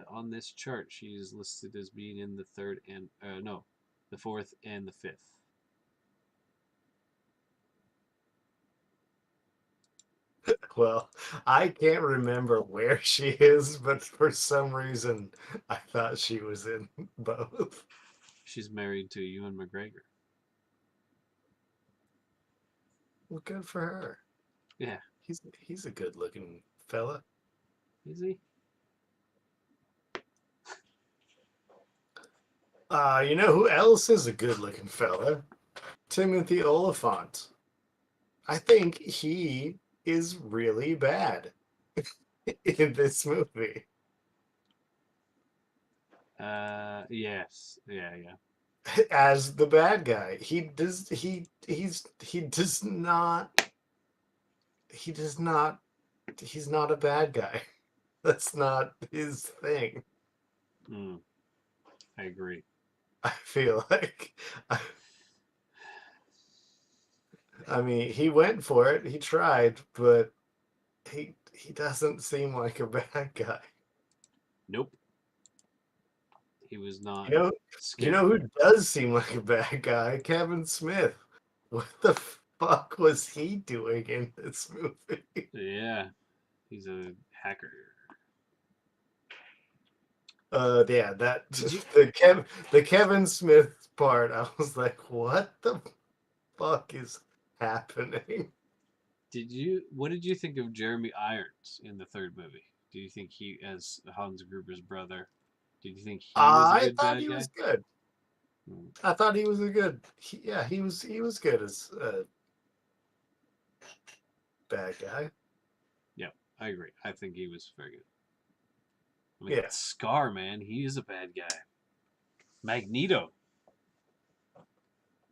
on this chart. She is listed as being in the third and no, the fourth and the fifth. in. Well, I can't remember where she is, but for some reason I thought she was in both. She's married to Ewan McGregor. Well, good for her. Yeah, He's a good looking fella. is he? You know who else is a good looking fella? Timothy Oliphant. I think he is really bad in this movie Yes, yeah, yeah. as the bad guy. He does not he's not a bad guy. That's not his thing. Mm, I agree. I feel like I mean, he went for it. He tried, but he doesn't seem like a bad guy. Nope, he was not You know, you know scary. who does seem like a bad guy? Kevin Smith. What the fuck was he doing in this movie? Yeah, he's a hacker. Yeah, that Did you The Kevin Smith part, I was like, what the fuck is happening? what did you think of Jeremy Irons in the third movie? Do you think he, as Hans Gruber's brother, did you think he was a I good thought bad he was guy? good. Mm, I thought he was a good. Yeah, he was good as a bad guy. yeah, I agree. I think he was very good. I mean, Yeah, Scar, man, he is a bad guy. Magneto.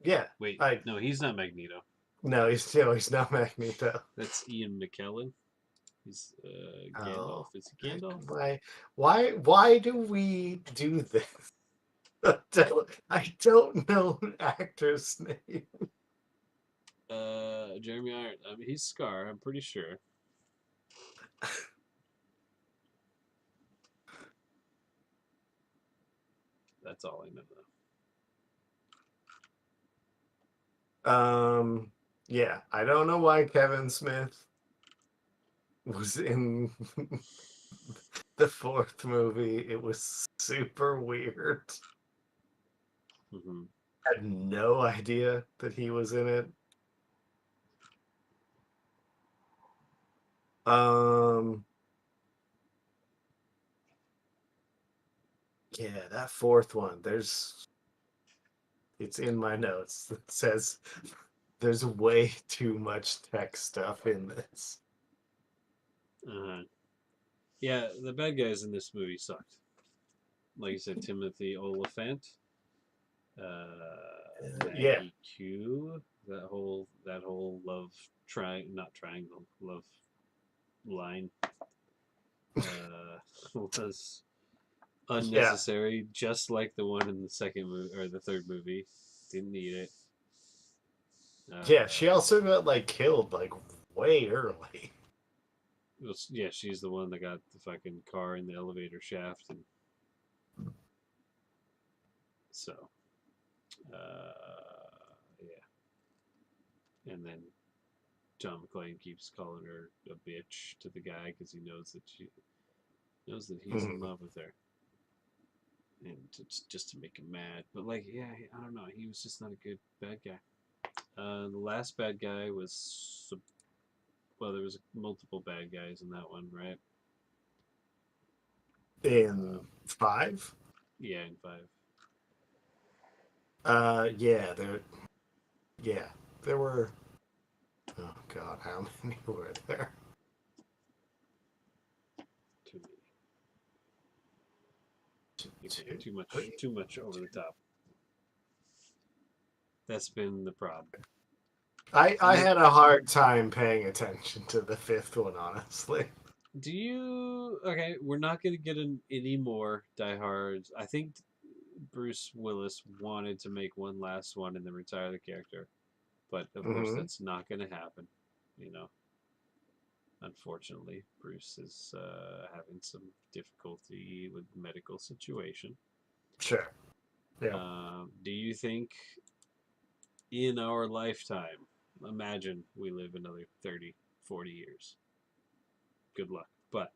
yeah. Wait, I no, he's not Magneto. No, he's not Magneto. That's Ian McKellen. He's Gandalf. Oh, Is he Gandalf? why do we do this? I don't know an actor's name. Jeremy Irons. I mean, he's Scar. I'm pretty sure. That's all I know. Yeah, I don't know why Kevin Smith was in the fourth movie. It was super weird. Hmm. I had no idea that he was in it. Um, Yeah, that fourth one. It's in my notes. It says there's way too much tech stuff in this. Uh, yeah, the bad guys in this movie sucked. Like you said, Timothy Oliphant, Yeah, Maggie Q, that whole love not triangle, love line was yeah, unnecessary, just like the one in the second movie or the third movie. Didn't need it. yeah. She Uh, also got like killed like way early. yeah, she's the one that got the fucking car in the elevator shaft, and so yeah, and then John McClane keeps calling her a bitch to the guy because he knows that he's in Mhm. love with her, and it's just to make him mad. But like, yeah, I don't know, he was just not a good bad guy. The last bad guy was well, there was multiple bad guys in that one, right? In five. Yeah, in five. Yeah, yeah, there were. Oh God, how many were there? Too many. Two, Too much. three, Too much over the top. That's been the problem. I And then, had a hard time paying attention to the fifth one, honestly. do you? Okay, we're not going to get any more Die Hards. I think Bruce Willis wanted to make one last one and then retire the character, but of course Hmm. that's not going to happen. You know, unfortunately, Bruce is having some difficulty with the medical situation. Sure. Yeah. Do you think in our lifetime, imagine we live another 30, 40 years? Good luck. But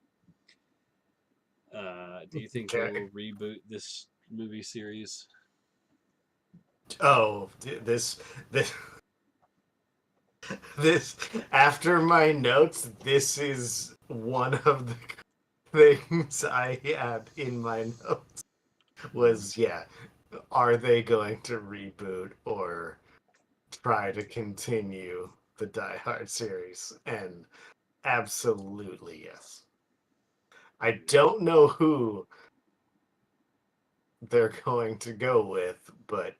do you think they Okay. will reboot this movie series? Oh, this this after my notes, this is one of the things I had in my notes Mm-hmm. was yeah, are they going to reboot or try to continue the Die Hard series? And absolutely yes. I don't know who they're going to go with, but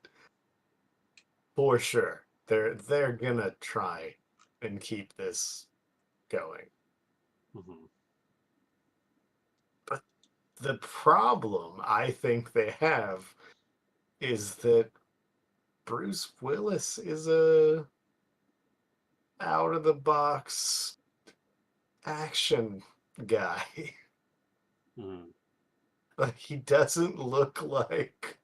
for sure they're gonna try and keep this going. Mm-hmm. But the problem I think they have is that Bruce Willis is a out of the box action guy. Mm-hmm. Like he doesn't look like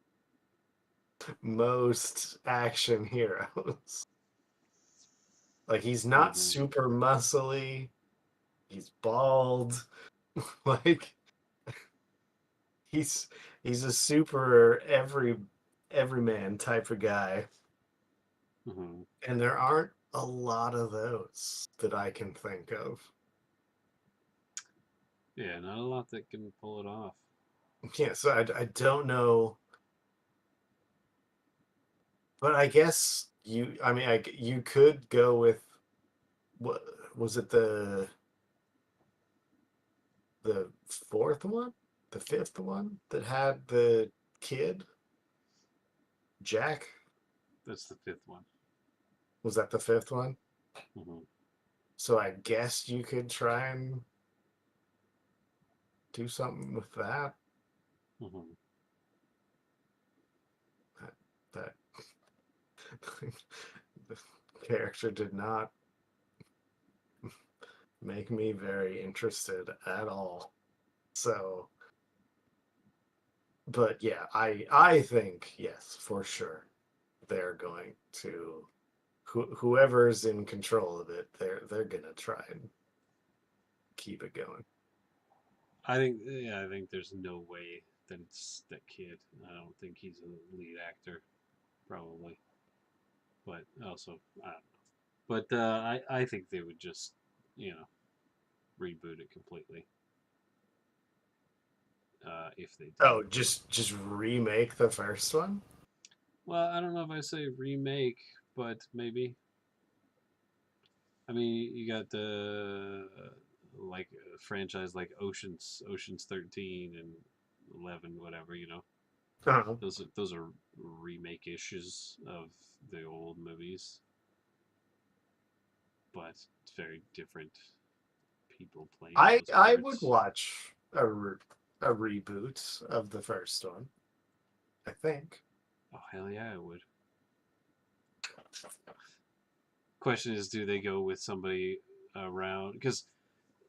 most action heroes. Like he's not Mm-hmm. super muscly. He's bald. Like he's he's a super everyman type of guy. Mm-hmm. And there aren't a lot of those that I can think of. Yeah, not a lot that can pull it off. Yeah, so I don't know, but I guess I mean you could go with what was it the fourth one, the fifth one that had the kid Jack. That's the fifth one. Was that the fifth one? Mm-hmm. So I guess you could try and do something with that. Mm-hmm. That the character did not make me very interested at all. So, but yeah, I think yes, for sure, they're going to whoever's in control of it, they're gonna try and keep it going. I think there's no way that it's that kid. I don't think he's a lead actor, probably. But also, I don't know. But I think they would just, you know, reboot it completely. if they did. Oh, just remake the first one? Well, I don't know if I say remake, but maybe. I mean, you got the like franchise like Ocean's 13 and 11, whatever. Uh-huh. Those are remake issues of the old movies, but it's very different people playing those I would parts. watch a reboot of the first one, I think. Oh hell yeah, I would. Question is, do they go with somebody around? Because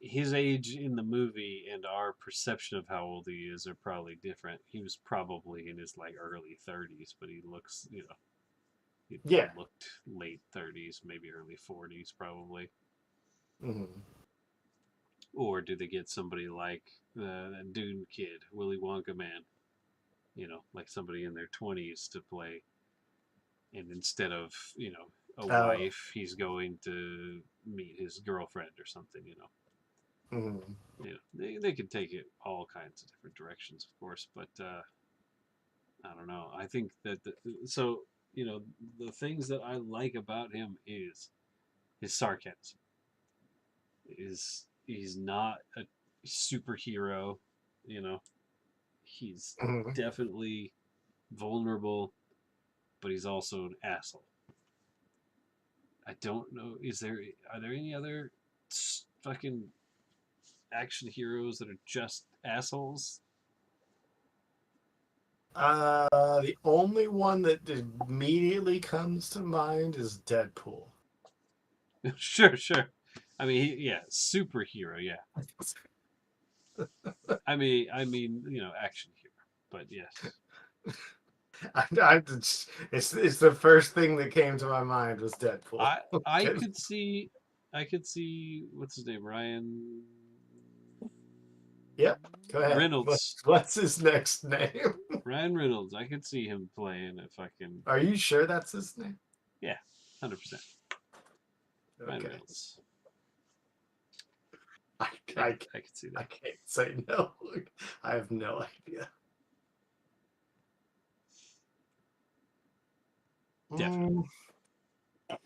his age in the movie and our perception of how old he is are probably different. He was probably in his like early 30s, but he looks, he Yeah. looked late 30s, maybe early 40s, probably. Hmm. Or do they get somebody like that Dune kid, Willy Wonka man, like somebody in their 20s to play, and instead of a Oh. wife, he's going to meet his girlfriend or something. Mhm. They could take it all kinds of different directions, of course, but I don't know. I think that so the things that I like about him is his sarcasm. Is he's not a superhero, you know. He's Mhm. definitely vulnerable, but he's also an asshole. I don't know. Are there any other fucking action heroes that are just assholes? The only one that immediately comes to mind is Deadpool. Sure, sure. I mean, yeah, superhero, yeah. I mean, action hero, but yes. It's the first thing that came to my mind was Deadpool. I I 'Cause- could see, I could see what's his name, Ryan Yep. Go ahead. Reynolds. What's his next name? Ryan Reynolds. I could see him playing a fucking Are you sure that's his name? yeah, 100%. Ryan Okay. Reynolds. I I I could I could see I that. can't say no. I have no idea. Definitely. Mm,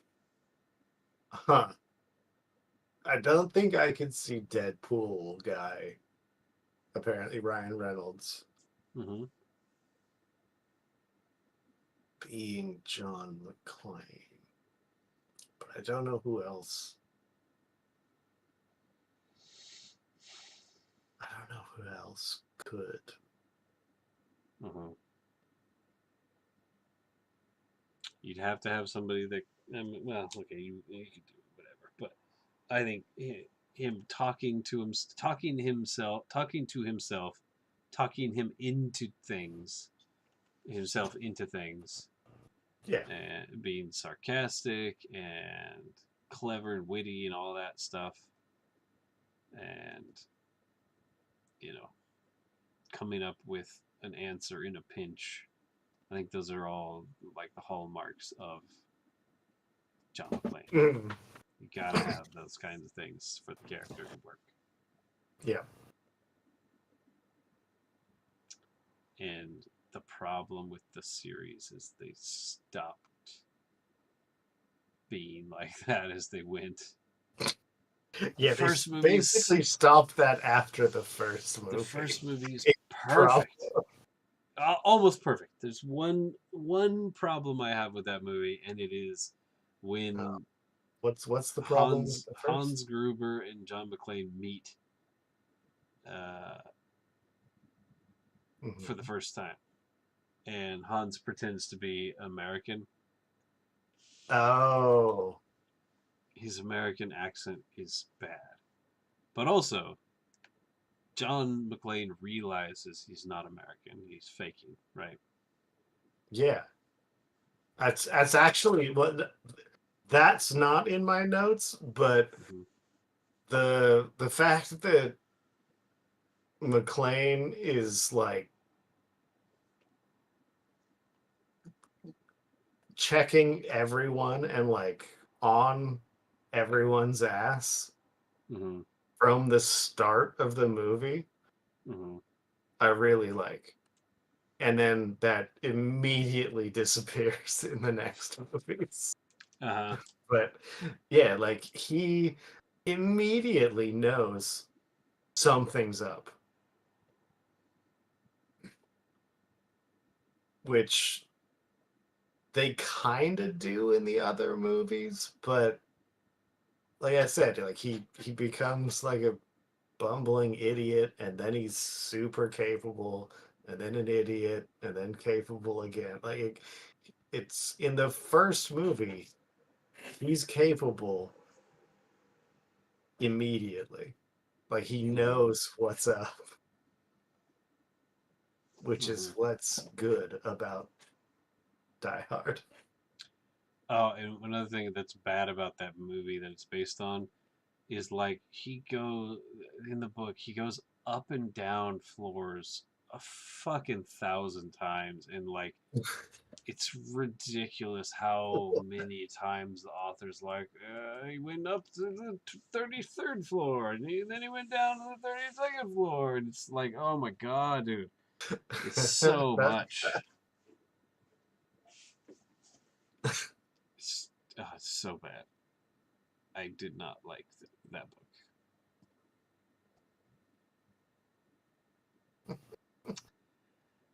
huh. I don't think I could see Deadpool guy. Apparently, Ryan Reynolds Hmm. being John McClane, but I don't know who else. I don't know who else could. Hmm. You'd have to have somebody that. I mean, well, okay, you could do whatever, but I think him talking to himself, talking himself into things, Yeah. and being sarcastic and clever and witty and all that stuff, and you know, coming up with an answer in a pinch. I think those are all like the hallmarks of John McClane. Mm, You gotta have those kinds of things for the character to work. yeah. And the problem with the series is they stopped being like that as they went. The Yeah, they first movie's basically stopped that after the first the movie. first movie is Big problem. perfect, almost perfect. There's one problem I have with that movie, and it is Uh, when what's the problem with the first? Hans Gruber and John McClane meet uh, for the Mhm. first time, and Hans pretends to be American. Oh, His American accent is bad, but also John McClane realizes he's not American. He's faking, right? yeah. That's actually what that's not in my notes, but Mm-hmm. the fact that McLean is like checking everyone and like on everyone's ass Mm-hmm. from the start of the movie. Mm-hmm. I really like. And then that immediately disappears in the next movies. Uh-huh. But yeah, like he immediately knows something's up, which they kind of do in the other movies, but like I said, like he becomes like a bumbling idiot, and then he's super capable, and then an idiot, and then capable again. It's in the first movie, he's capable immediately. Like he Mm-hmm. knows what's up, which Mm-hmm. is what's good about Die Hard. Oh, and another thing that's bad about that movie that it's based on is like he goes in the book, he goes up and down floors a fucking thousand times, and like it's ridiculous how many times the author's like, he went up to the 33rd floor, and then he went down to the 32nd floor, and it's like, oh my god, dude, it's so much. It's, it's so bad. I did not like that book.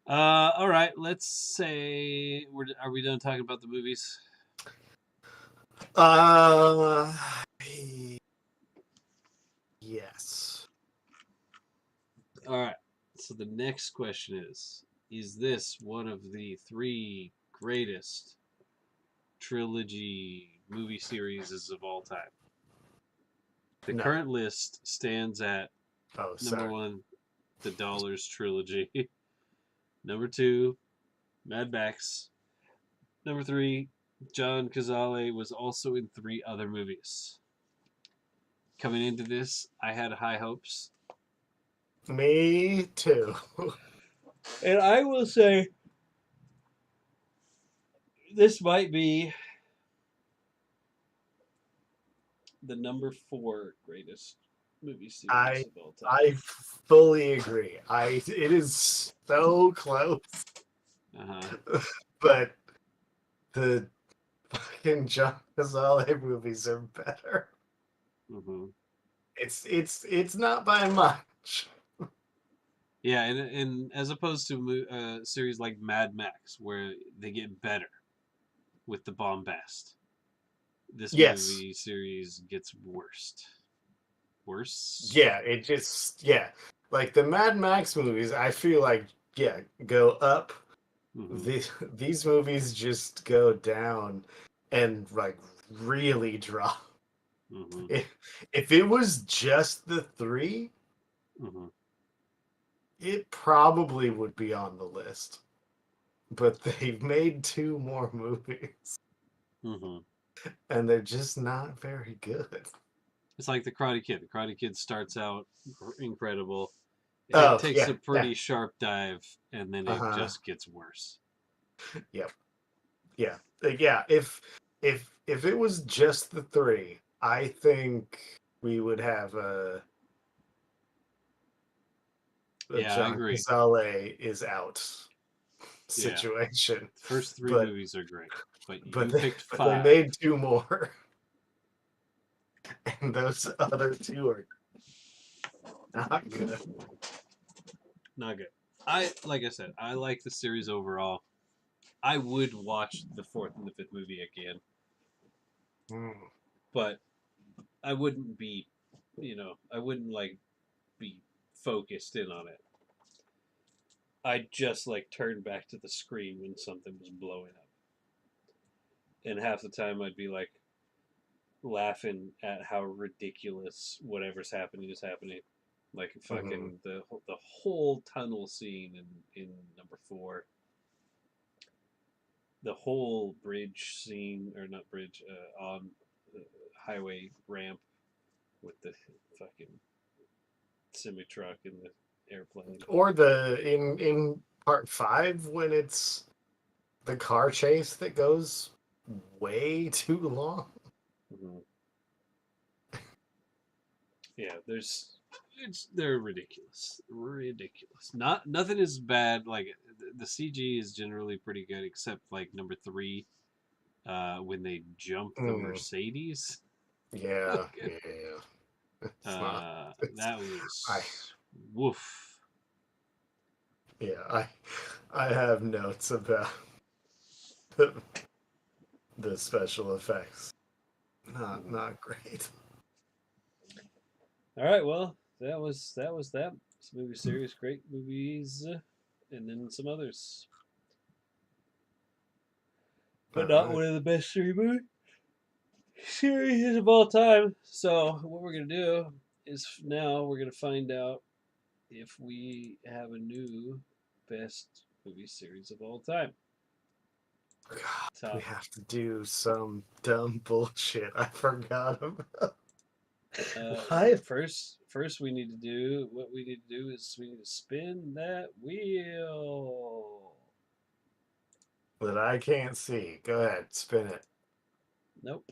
All right. Let's say are we done talking about the movies? uh, yes. All right. So the next question is this one of the three greatest trilogy movie series of all time? The No. current list stands at Oh, number sorry. one, the Dollars trilogy. Number two, Mad Max. Number three, John Cazale was also in three other movies. Coming into this, I had high hopes. Me too. And I will say this might be the number four greatest movie series I of all time. I fully agree. It is so close, Uh huh. but the fucking John Cazale movies are better. Mm-hmm. It's not by much. Yeah, and as opposed to a series like Mad Max, where they get better with the bombast, this Yes. movie series gets worst. Worse. Yeah, it just yeah. Like the Mad Max movies, I feel like yeah, go up. Mm-hmm. These movies just go down and like really drop. Mm-hmm. If if it was just the three, Mm-hmm. it probably would be on the list. But they've made two more movies, Mm-hmm. and they're just not very good. It's like the Karate Kid. The Karate Kid starts out incredible. It Oh takes yeah, a yeah, pretty sharp dive, and then it uh-huh. just gets worse. Yep, yeah, yeah. If it was just the three, I think we would have a Yeah, I John agree. Cazale is out Yeah, situation. the first three But movies are great, but but you they picked but they five. made two more, and those other two are not good. Not good. I like I said, I like the series overall. I would watch the fourth and the fifth movie again, Mm. but I wouldn't be, I wouldn't like be focused in on it. I'd just like turn back to the screen when something was blowing up, and half the time I'd be like laughing at how ridiculous whatever's happening is happening. Like Mhm. fucking the whole tunnel scene in number four, the whole bridge scene or not bridge on the highway ramp with the fucking semi truck and the airplane. Or the in part five when it's the car chase that goes way too long. Mm-hmm. Yeah, there's they're ridiculous, ridiculous. Nothing is bad. Like the CG is generally pretty good, except like number three, when they jump the Mm, Mercedes. yeah, yeah. It's not. It's That I was woof. yeah. I have notes about the, the special effects. Not great. All right, well, that. This movie series, great movies, and then some others, All but not right. one of the best three movie series of all time. So what we're gonna do is now we're gonna find out if we have a new best movie series of all time. God, we Top. have to do some dumb bullshit I forgot about. What? First we need to do what we need to do is we need to spin that wheel. That I can't see. Go ahead, spin it. Nope.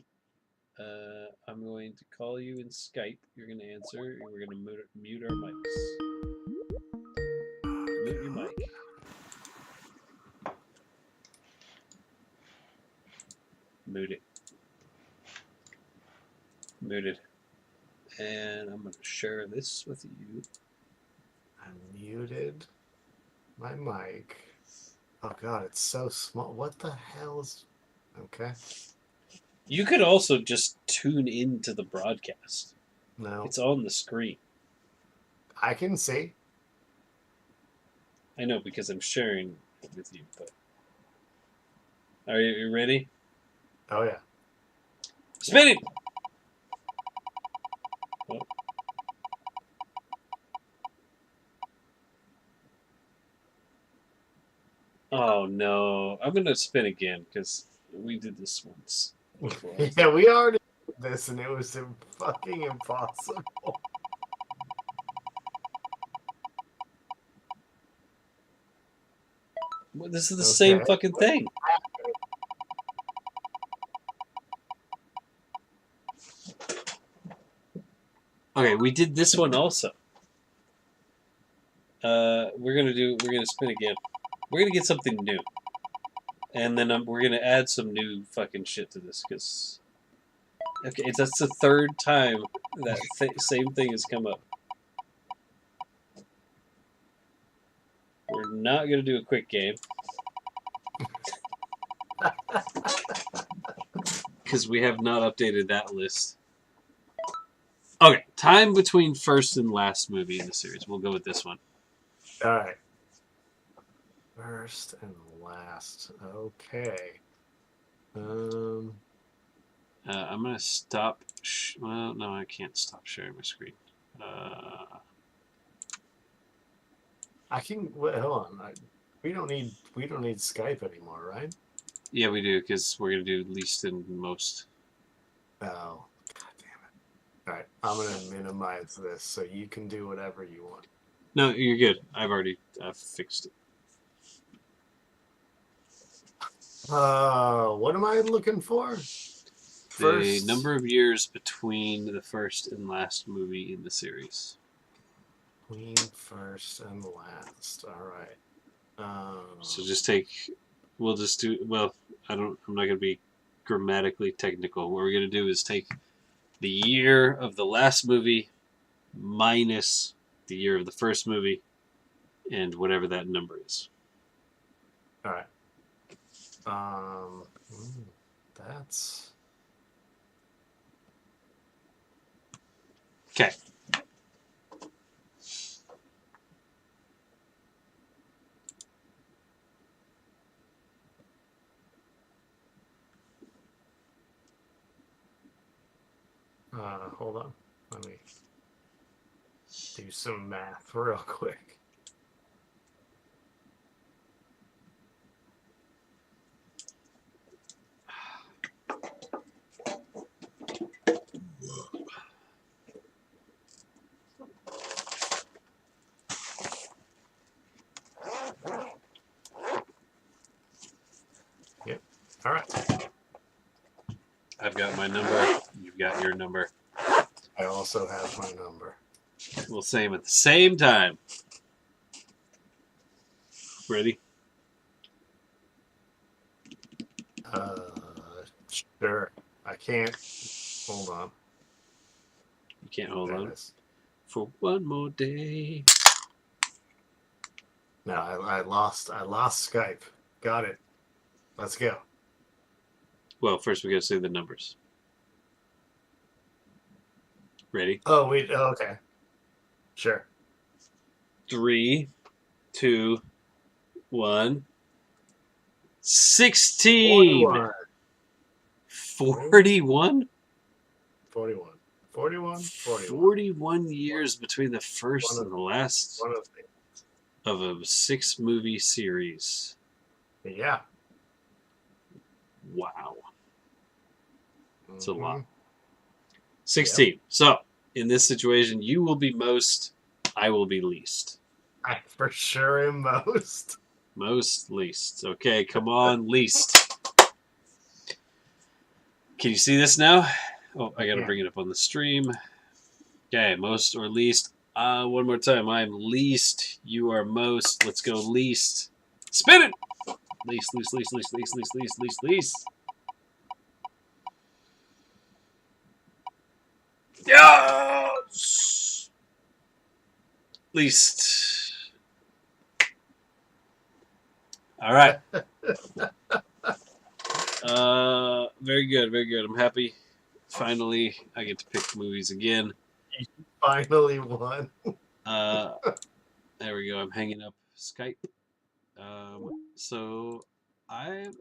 I'm going to call you in Skype. You're going to answer, and we're going to mute our mics. Mute your mic. Mute it. Muted. And I'm going to share this with you. I muted my mic. Oh god, it's so small. What the hell is? Okay. You could also just tune into the broadcast. No, It's on the screen. I can see. I know because I'm sharing it with you. But are you ready? Oh yeah. Spinning. Oh. Oh no! I'm gonna spin again because we did this once before. Yeah, we already did this, and it was fucking impossible. Well, this is the Okay. same fucking thing. Okay, we did this one also. We're gonna spin again. We're gonna get something new, and then we're gonna add some new fucking shit to this because okay, that's the third time that same thing has come up. We're not gonna do a quick game because we have not updated that list. Okay, time between first and last movie in the series. We'll go with this one. All right. First and last. Okay. I'm gonna stop. Well, no, I can't stop sharing my screen. I can wait, hold on. We don't need Skype anymore, right? Yeah, we do because we're gonna do least and most. Oh, god damn it! All right, I'm gonna minimize this so you can do whatever you want. No, you're good. I've fixed it. What am I looking for? The number of years between the first and last movie in the series. Between first and last. All right. So just take. We'll just do. Well, I'm not gonna be grammatically technical. What we're gonna do is take the year of the last movie minus the year of the first movie, and whatever that number is. All right. That's okay. hold on. Let me do some math real quick. Yep. All right. I've got my number. You've got your number. I also have my number. We'll say them at the same time. Ready? Sure. I can't. Hold on. You can't hold There on. it is. For one more day. No, I lost Skype. Got it. Let's go. Well, first we got to say the numbers. Ready? Oh, wait. Oh, okay. Sure. 3, 2, 1. 16. 41? 41. 41. 41 years between the first and the last One of of a 6-movie series. the. Yeah. Wow. It's a Mhm. lot. 16. So, in this situation, you will be most, I will be least. I for sure am most. Most, least. Okay, come on, least. Can you see this now? Oh, I gotta bring it up on the stream. Okay, most or least. One more time. I'm least. You are most. Let's go least. Spin it! Least, least, least, least, least, least, least, least, least. Yes! Least. All right. Very good, very good. I'm happy. Finally, I get to pick movies again. You finally won. There we go. I'm hanging up Skype. So I'm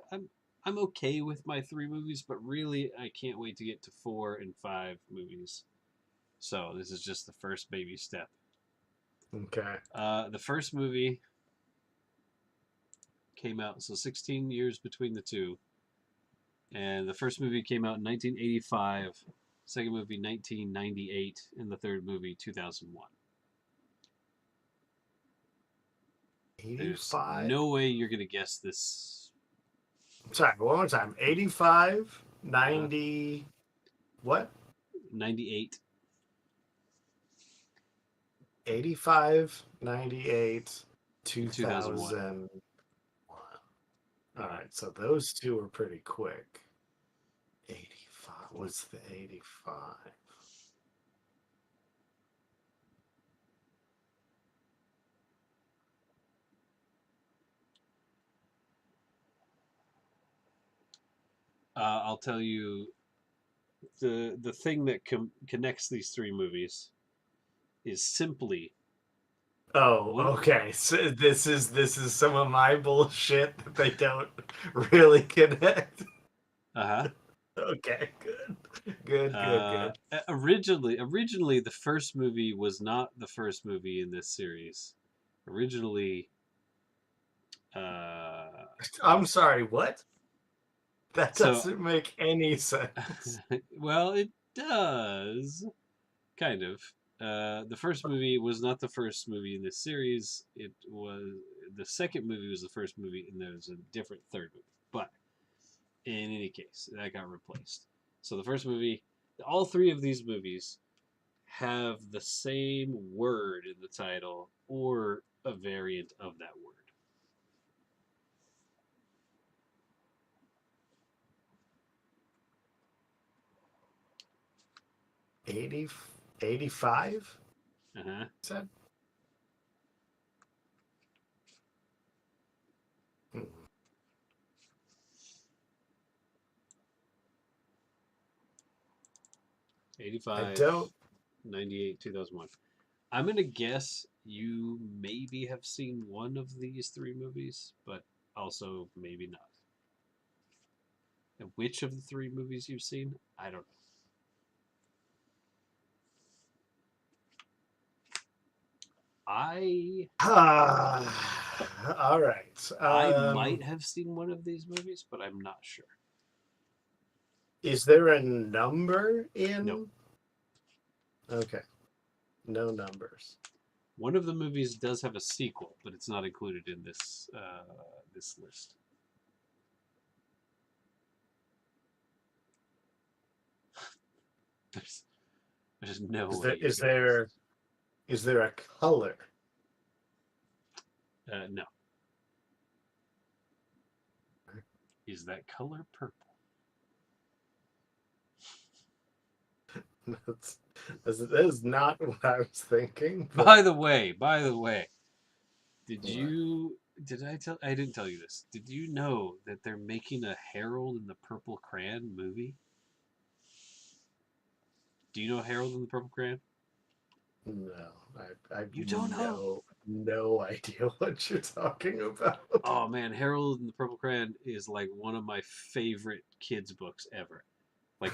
okay with my 3 movies, but really I can't wait to get to 4 and 5 movies. So this is just the first baby step. Okay. The first movie came out, so 16 years between the two. And the first movie came out in 1985, second movie 1998, and the third movie 2001. There's 85. no way you're going to guess this. Sorry, one more time. 85, 90. What? 98. 85, 98, 2001. 2001. All right, so those two are pretty quick. 85. What's the 85? I'll tell you the thing that connects these 3 movies is simply Oh, one. okay. So this is some of my bullshit that they don't really connect. Uh-huh. Okay, good. Originally, the first movie was not the first movie in this series. Originally, uh, I'm sorry, what? That so doesn't make any sense. well, it does kind of. The first movie was not the first movie in this series. It was the second movie was the first movie, and there's a different third movie. But in any case, that got replaced. So the first movie, all 3 of these movies have the same word in the title or a variant of that word. 80, 85? Uh-huh. Said? 85, I don't. 98, 2001. I'm going to guess you maybe have seen one of these 3 movies, but also maybe not. And which of the 3 movies you've seen, I don't know. I All right. I might have seen one of these movies, but I'm not sure. Is there a number in? No. Okay. No numbers. One of the movies does have a sequel, but it's not included in this this list. There's no way. Is there Is there a color? No. Is that color purple? That's, that is not what I was thinking. By But the way, did what? you did I tell I didn't tell you this. Did you know that they're making a Harold and the Purple Crayon movie? Do you know Harold and the Purple Crayon? No, I've You don't know? no idea what you're talking about. Oh man, Harold and the Purple Crayon is like one of my favorite kids books ever. Like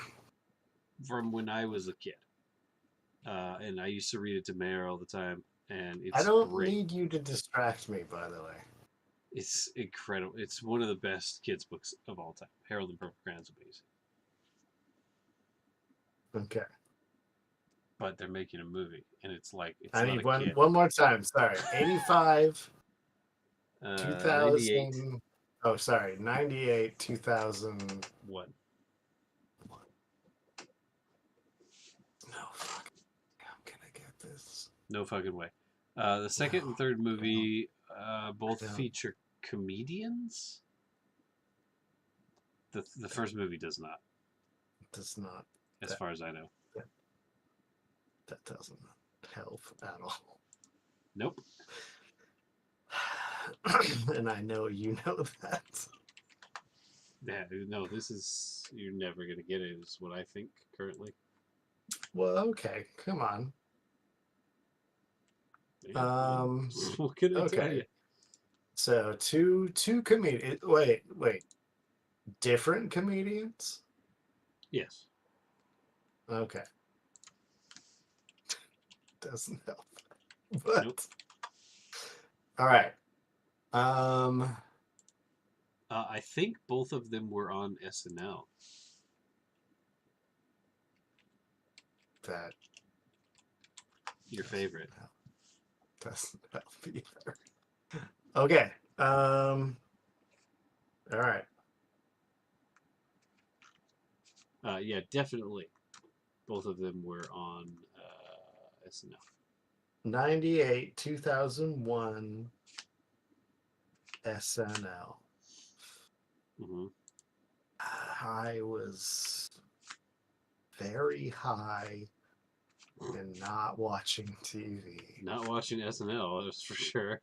from when I was a kid. And I used to read it to Mayor all the time, and I it's don't great. need you to distract me, by the way. It's incredible. It's one of the best kids books of all time. Harold and Purple Crayon's amazing, Okay. but they're making a movie, and it's like it's I not need a kid. one more time. Sorry. 85, 98 2000. Oh, sorry. 98, 2000. one. No, fuck. How can I get this? No fucking way. The second and No, third I don't. movie both I don't. feature comedians. The first movie does not, Does not. as That, far as I know. that, that doesn't help at all. Nope. And I know you know that. Yeah, no, this is you're never gonna get it. Is what I think currently. Well, okay. Come on. Yeah, well, what can I tell you? Okay. So two comedians. Wait. Different comedians? Yes. Okay. Doesn't help. Nope. But all right. Um I think both of them were on SNL. that Your doesn't favorite. help. Doesn't help either. Okay. All right. Yeah, definitely. Both of them were on SNL. 98, 2001 SNL. Hmm. I was very high and not watching TV. Not watching SNL, that's for sure.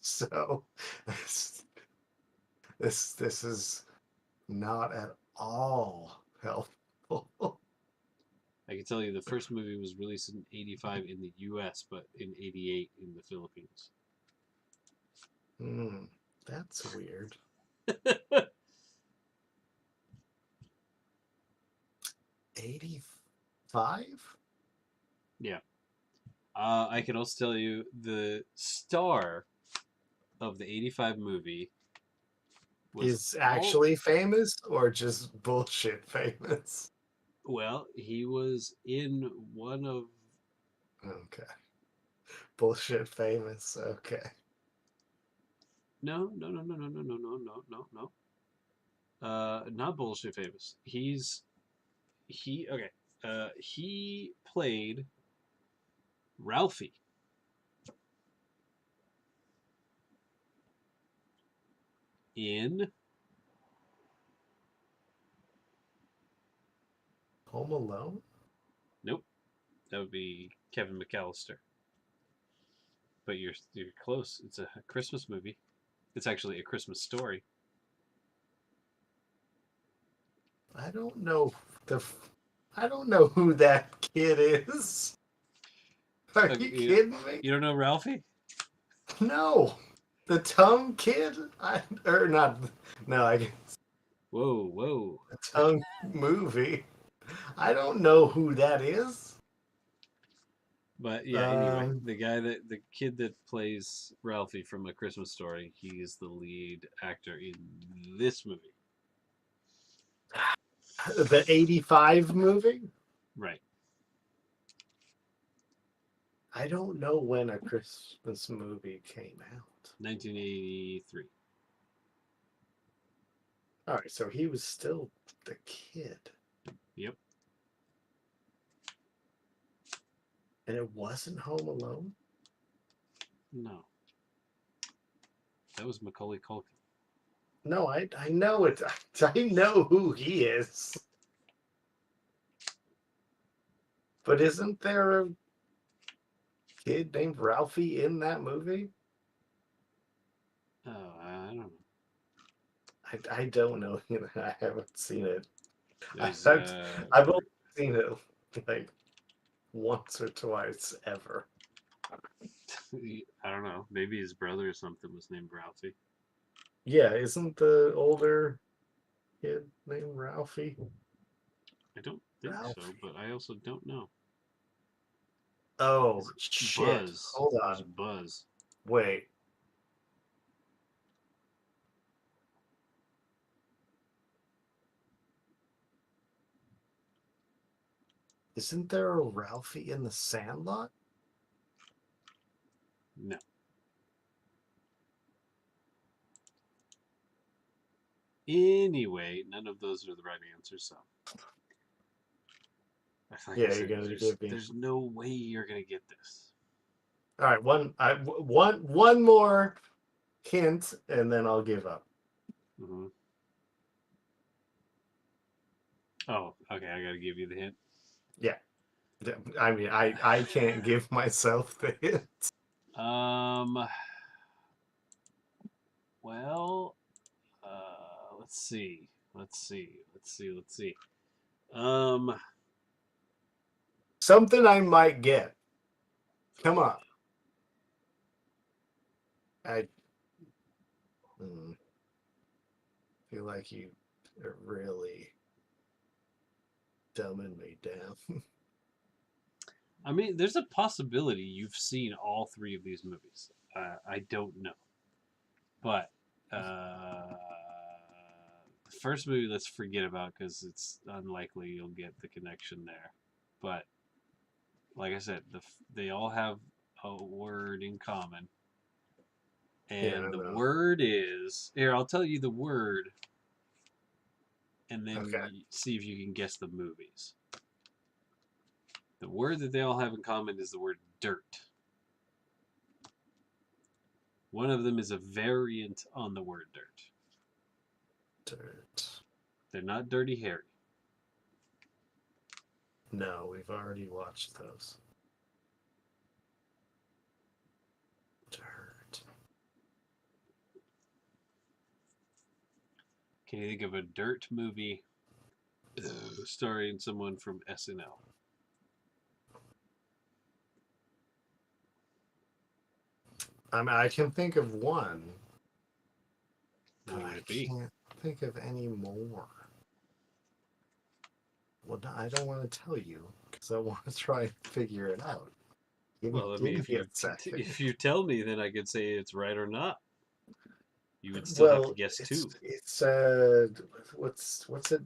So this is not at all helpful. I can tell you the first movie was released in '85 in the US, but in '88 in the Philippines. That's weird. 85? Yeah. I can also tell you the star of the '85 movie was Is all actually famous or just bullshit famous? well, he was in one of Okay. Bullshit famous. Okay. no. Not bullshit famous. Okay. He played Ralphie in Home Alone? nope. That would be Kevin McAllister. But you're close. It's a Christmas movie. It's actually a Christmas story. I don't know the I don't know who that kid is. Are you You, kidding me? you don't know Ralphie? No. The tongue kid? Or not. No, I guess Whoa. the tongue movie. I don't know who that is. But yeah, anyway, Um, the kid that plays Ralphie from A Christmas Story, he is the lead actor in this movie. the 85 movie? Right. I don't know when a Christmas movie came out. 1983. All right, so he was still the kid. Yep. And it wasn't Home Alone? No, that was Macaulay Culkin. No, I know it. I know who he is. But isn't there a kid named Ralphie in that movie? Oh, I don't know. I don't know. I haven't seen it. There's I've only seen it like once or twice ever. I don't know. Maybe his brother or something was named Ralphie. Yeah, isn't the older kid named Ralphie? I don't think so, Ralphie. but I also don't know. Oh Is shit! Buzz? Hold There's on. Buzz. Wait. Isn't there a Ralphie in the Sandlot? No. Anyway, none of those are the right answers. So, like I Yeah, you're said, gonna there's give me. there's no way you're gonna get this. All right, one more hint, and then I'll give up. Hmm. Oh, okay. I gotta give you the hint. Yeah, I mean, I can't give myself the hint. Um. Well, let's see. Let's see. Um. Something I might get. Come on. I feel like you are really dumbing me down. I mean, there's a possibility you've seen all three of these movies. I don't know, but the first movie, let's forget about because it's unlikely you'll get the connection there. But like I said, they all have a word in common, Yeah, and I the know. word is here. I'll tell you the word, and then Okay. see if you can guess the movies. The word that they all have in common is the word dirt. One of them is a variant on the word dirt. Dirt. They're not Dirty Harry. No, we've already watched those. Dirt. Can you think of a dirt movie starring someone from SNL? I mean, I can think of one, but Who would I it be? can't think of any more. Well, no, I don't want to tell you because I want to try and figure it out. Well, I Give mean, me a second. if you tell me, then I could say it's right or not. You would still have to Well, guess it's two. it's what's it?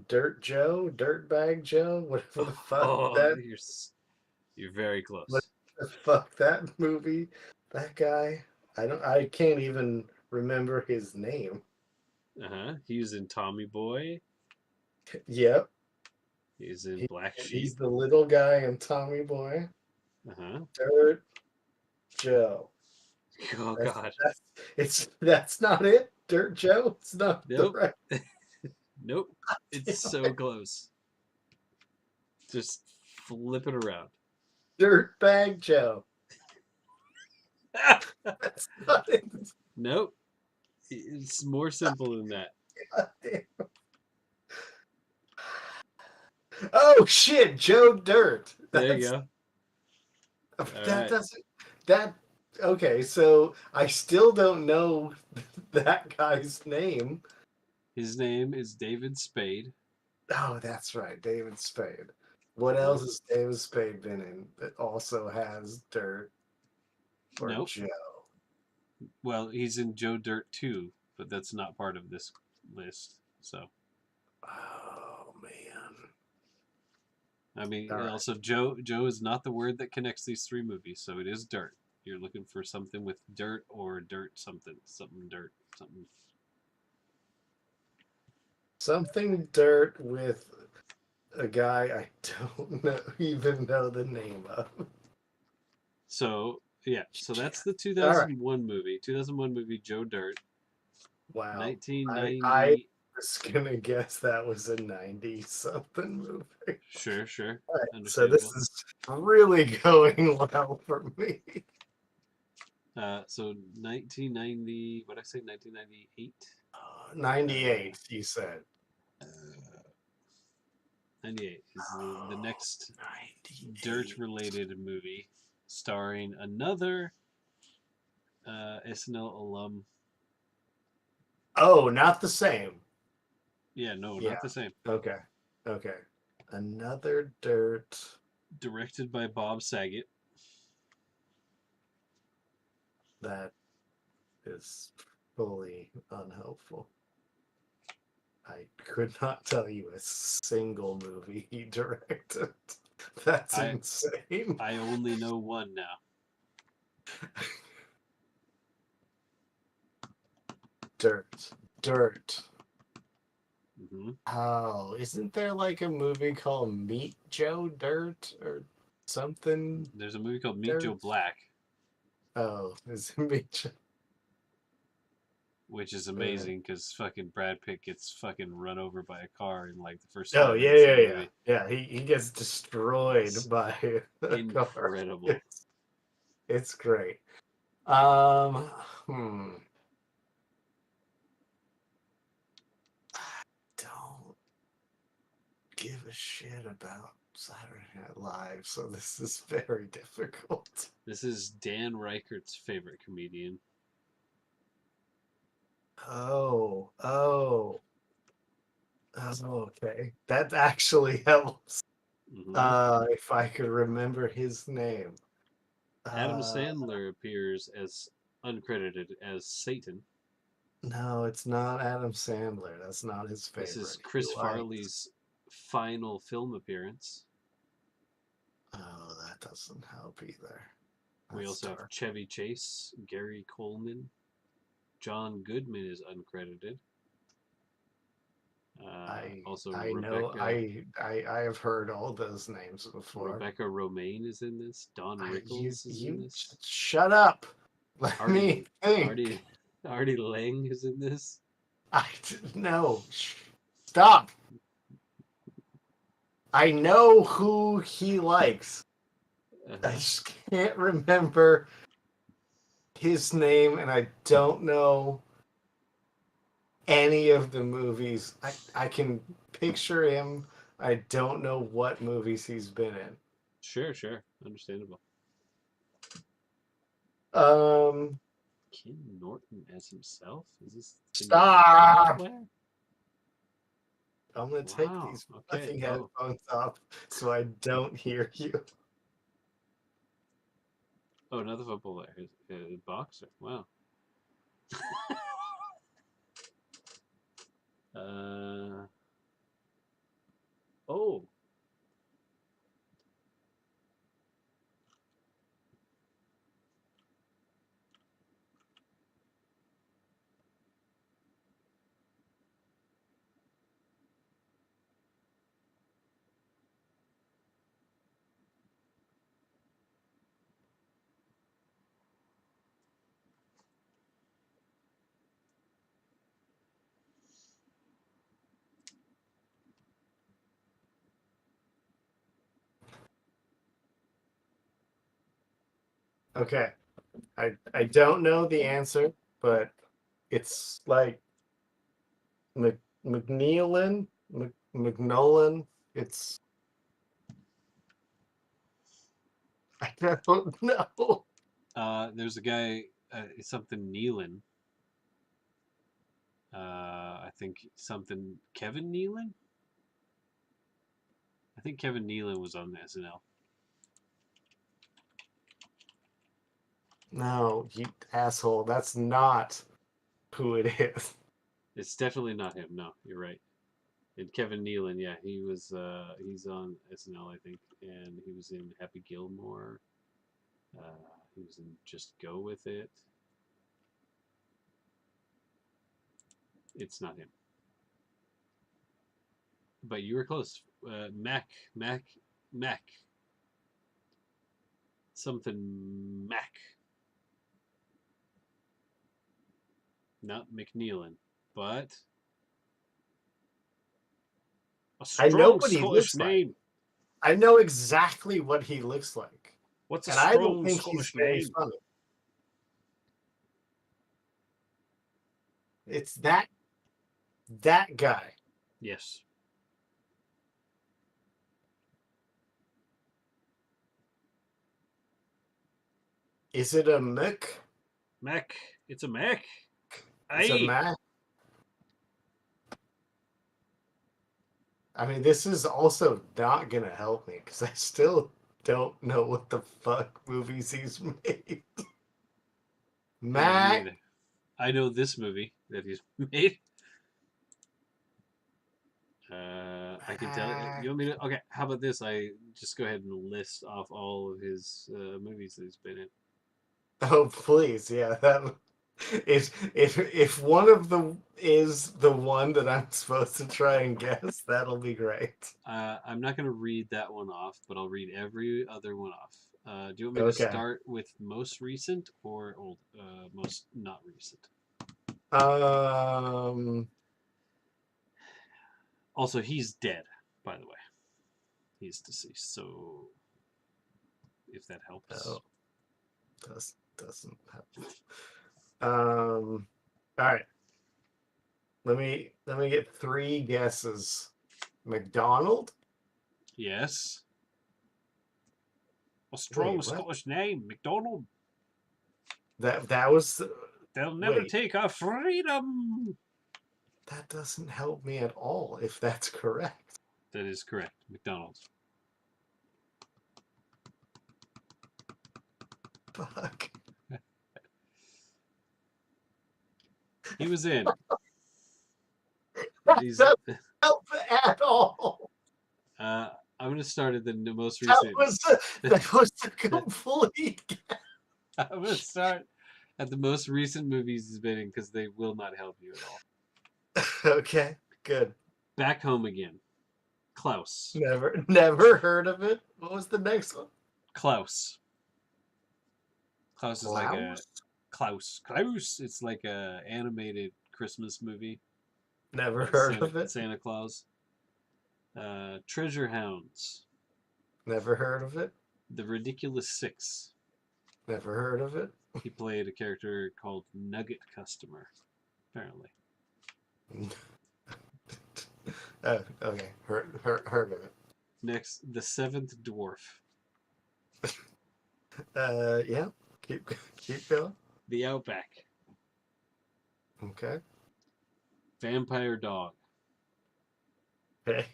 Dirt Joe, Dirtbag Joe, whatever the fuck Oh, that you're very what close. the fuck that movie, that guy. I can't even remember his name. Uh huh. He's in Tommy Boy. Yep, He's in he, Black he's Sheep. the little guy in Tommy Boy. Uh huh. Dirt Joe. Oh That's God. that's not it. Dirt Joe. It's not the Nope. right. Nope. It's so close. Just flip it around. Dirtbag Joe. That's not it. Nope. It's more simple than that. Oh shit, Joe Dirt. There you That's go. All that right. doesn't that okay, so I still don't know that guy's name. His name is David Spade. Oh, that's right, David Spade. What Uh-huh. else has David Spade been in that also has Dirt or Nope. Joe? Well, he's in Joe Dirt too, but that's not part of this list. So, Oh man. I mean, All right. also Joe is not the word that connects these three movies, so it is dirt. You're looking for something with dirt or dirt something dirt, something. Something dirt with a guy I don't know, even know the name of. So yeah, so that's the All right. 2001 movie. 2001 movie Joe Dirt. Wow. I 1990. was gonna guess that was a 90 something movie. Sure, sure, All right. So this understandable. is really going well for me. So 1990. What did I say? 1998. 98, Uh, you said. uh, 98 is the Oh, next 98. dirt-related movie starring another SNL alum. Oh, not the same. Yeah, no, Yeah. not the same. Okay. Okay. Another dirt. Directed by Bob Saget. That is fully unhelpful. I could not tell you a single movie he directed. That's I insane. I only know one now. Dirt. Dirt. Hmm. Oh, isn't there like a movie called Meet Joe Dirt or something There's a movie called Meet Joe Dirt? Black, Oh, is it Meet Joe? which is Uh, amazing because fucking Brad Pitt gets fucking run over by a car in like the first oh, 5 minutes of the yeah. movie. Yeah, he gets destroyed It's by a car. incredible. It's great. Um, hmm. Don't give a shit about Saturday Night Live, so this is very difficult. This is Dan Reichert's favorite comedian. Oh, oh, okay. That actually helps. Hmm. If I could remember his name. Adam Uh, Sandler appears as uncredited as Satan. no, it's not Adam Sandler. That's not his This is favorite. He Chris likes. Farley's final film appearance. Oh, that doesn't help either. We That's also have dark. Chevy Chase, Gary Coleman, John Goodman is uncredited. I Also I know I have heard all those names before. Rebecca Romaine is in this. Don You Rickles is in you this. shut up. Let me Artie think. Artie Artie Lang is in this. I no. Stop. I know who he likes. I Uh-huh. just can't remember his name, and I don't know any of the movies. I can picture him. I don't know what movies he's been in. Sure, sure, understandable. Um, Ken Norton as himself? Is this the new football Stop. player? I'm gonna take Wow. these Okay. fucking Oh, headphones off so I don't hear you. oh, another football player. Boxer. Wow. Uh. Oh. Okay, I don't know the answer, but it's like McNeilin, McNolan. It's I don't know. There's a guy. Something Nealon. I think something Kevin Nealon. I think Kevin Nealon was on the SNL. No, you asshole. That's not who it is. It's definitely not him. No, you're right. And Kevin Nealon, yeah, he's on SNL, I think, and he was in Happy Gilmore. He was in Just Go With It. It's not him, but you were close. Mac, Mac, something Mac, not McNeilin, but a I know strong what he Scottish looks like. name. I know exactly what he looks like. What's a And I don't strong think he's Scottish very name? funny. It's that guy. Yes, Is it a Mick? Mac. It's a Mac. It's a Aye. Mac. I mean, this is also not gonna help me because I still don't know what the fuck movies he's made. Me Mac. neither. I know this movie that he's made. I can tell you. Mac. You want me to? Okay, how about this? I just go ahead and list off all of his movies that he's been in. Oh please, yeah. That is if one of them is the one that I'm supposed to try and guess, that'll be great. I'm not going to read that one off, but I'll read every other one off. Do you want me to Okay. start with most recent or old? Most not recent. Um. Also, he's dead, by the way. He's deceased. So, if that helps. Oh, doesn't help. All right. Let me get three guesses. McDonald? Yes. A strong Wait, what? Scottish name, MacDonald. That was They'll never wait. take our freedom. That doesn't help me at all if that's correct. That is correct, McDonald's. Fuck. He was in. That He's. doesn't help at all. I'm gonna start at the most That recent. was that was a complete. I'm gonna start at the most recent movies he's been in because they will not help you at all. Okay, good. Back Home Again. Klaus. Never heard of it. What was the next one? Klaus. Klaus is like a Klaus? Klaus. Klaus. It's like a animated Christmas movie Never about heard of it. Santa Claus. Treasure Hounds. Never heard of it. The Ridiculous Six. Never heard of it. He played a character called Nugget Customer, apparently. Oh, okay. Heard of it. Next, The Seventh Dwarf. Yeah. Keep going. The Outback. Okay. Vampire Dog. Okay.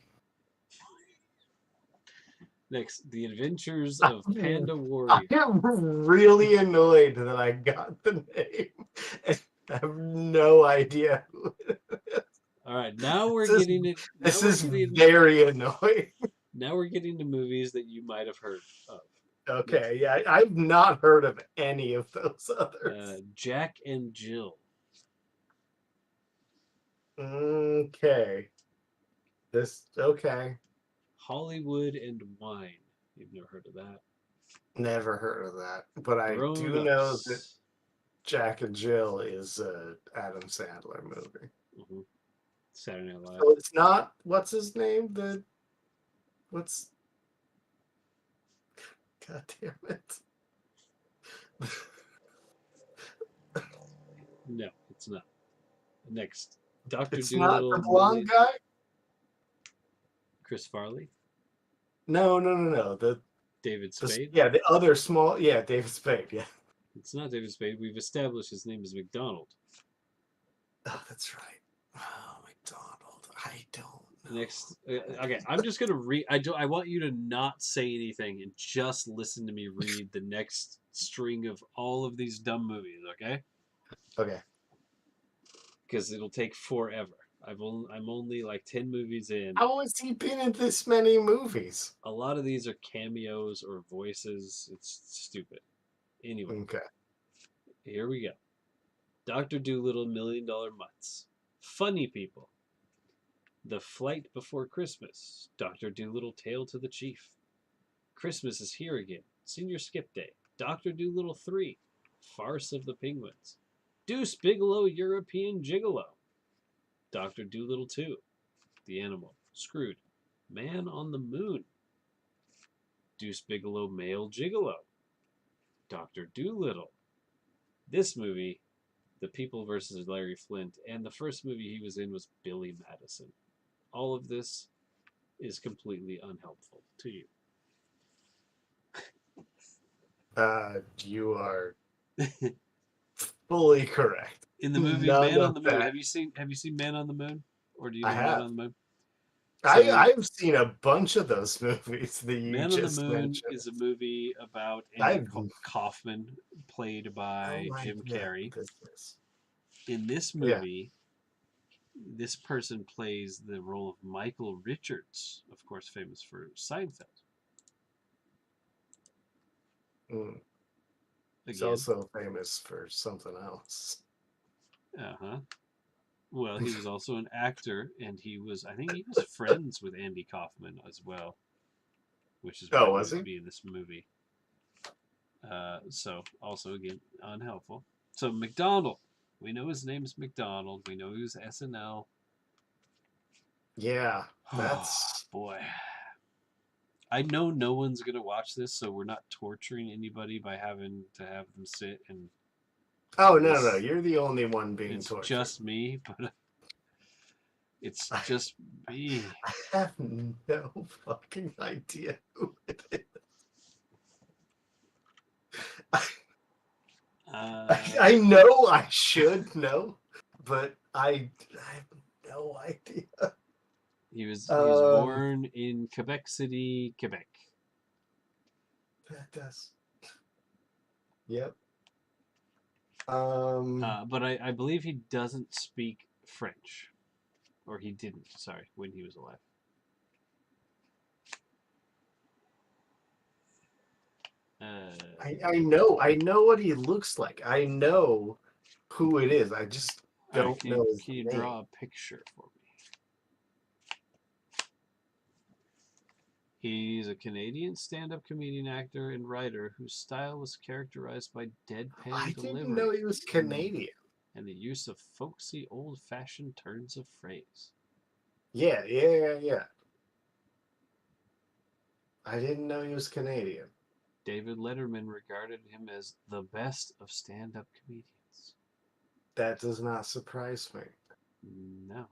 Next, The Adventures of Panda I Warrior. am really annoyed that I got the name. And I have no idea who it is. All right, now we're This is, getting it. this is very annoying. Now we're getting to movies that you might have heard of. Okay, yeah, I've not heard of any of those others. Jack and Jill. Okay. Okay. Hollywood and Wine. You've never heard of that. Never heard of that. But I Grown do know that Ups. Jack and Jill is a Adam Sandler movie. Mm-hmm. Saturday Night Live. So it's not what's his name? What's God damn it. No, it's not. Next, Doctor It's not the Doolittle. blonde guy? Chris Farley. No. David Spade. Yeah, the other small. Yeah, David Spade. Yeah. It's not David Spade. We've established his name is McDonald. Oh, that's right. Oh, McDonald. I don't know. Next, okay, I'm just gonna read. I want you to not say anything and just listen to me read the next string of all of these dumb movies. Okay? Okay. Because it'll take forever. I'm only like 10 movies in. How has he been in this many movies? A lot of these are cameos or voices. It's stupid. Anyway, Okay. here we go. Dr. Doolittle, $1 Million Mutts. Funny People. The Flight Before Christmas, Dr. Dolittle Tale to the Chief. Christmas is Here Again, Senior Skip Day, Dr. Dolittle 3, Farce of the Penguins, Deuce Bigelow European Gigolo, Dr. Dolittle 2, The Animal, Screwed, Man on the Moon, Deuce Bigelow Male Gigolo, Dr. Dolittle. This movie, The People versus Larry Flint, and the first movie he was in was Billy Madison. All of this is completely unhelpful to you. You are fully correct. In the movie None Man on of the Moon, that. have you seen Man on the Moon? Or do you I know Man have. on the Moon? I've seen a bunch of those movies that you Man on the just Moon mentioned. is a movie about Andy I've Kaufman, played by no Jim idea Carrey. who this is. In this Yeah. movie, this person plays the role of Michael Richards, of course, famous for Seinfeld. Mm. He's Again. also famous for something else. Uh-huh. Well, he was also an actor, and I think he was friends with Andy Kaufman as well, which is why he was would he? be in this movie. So, also, again, unhelpful. So, McDonald. We know his name is McDonald. We know he was SNL. Yeah, Oh, that's... boy. I know no one's going to watch this, so we're not torturing anybody by having to have them sit and... Oh, no. You're the only one being It's tortured. just me, but it's just me. I have no fucking idea who it is. I know I should know, but I have no idea. He was born in Quebec City, Quebec. That does. Yep. But I believe he doesn't speak French. Or he didn't, sorry, when he was alive. I know what he looks like. I know who it is. I just don't know his Can you name. draw a picture for me? He's a Canadian stand-up comedian, actor, and writer whose style was characterized by deadpan I delivery. didn't know he was Canadian. And the use of folksy, old-fashioned turns of phrase. Yeah. I didn't know he was Canadian. David Letterman regarded him as the best of stand-up comedians. That does not surprise me. No.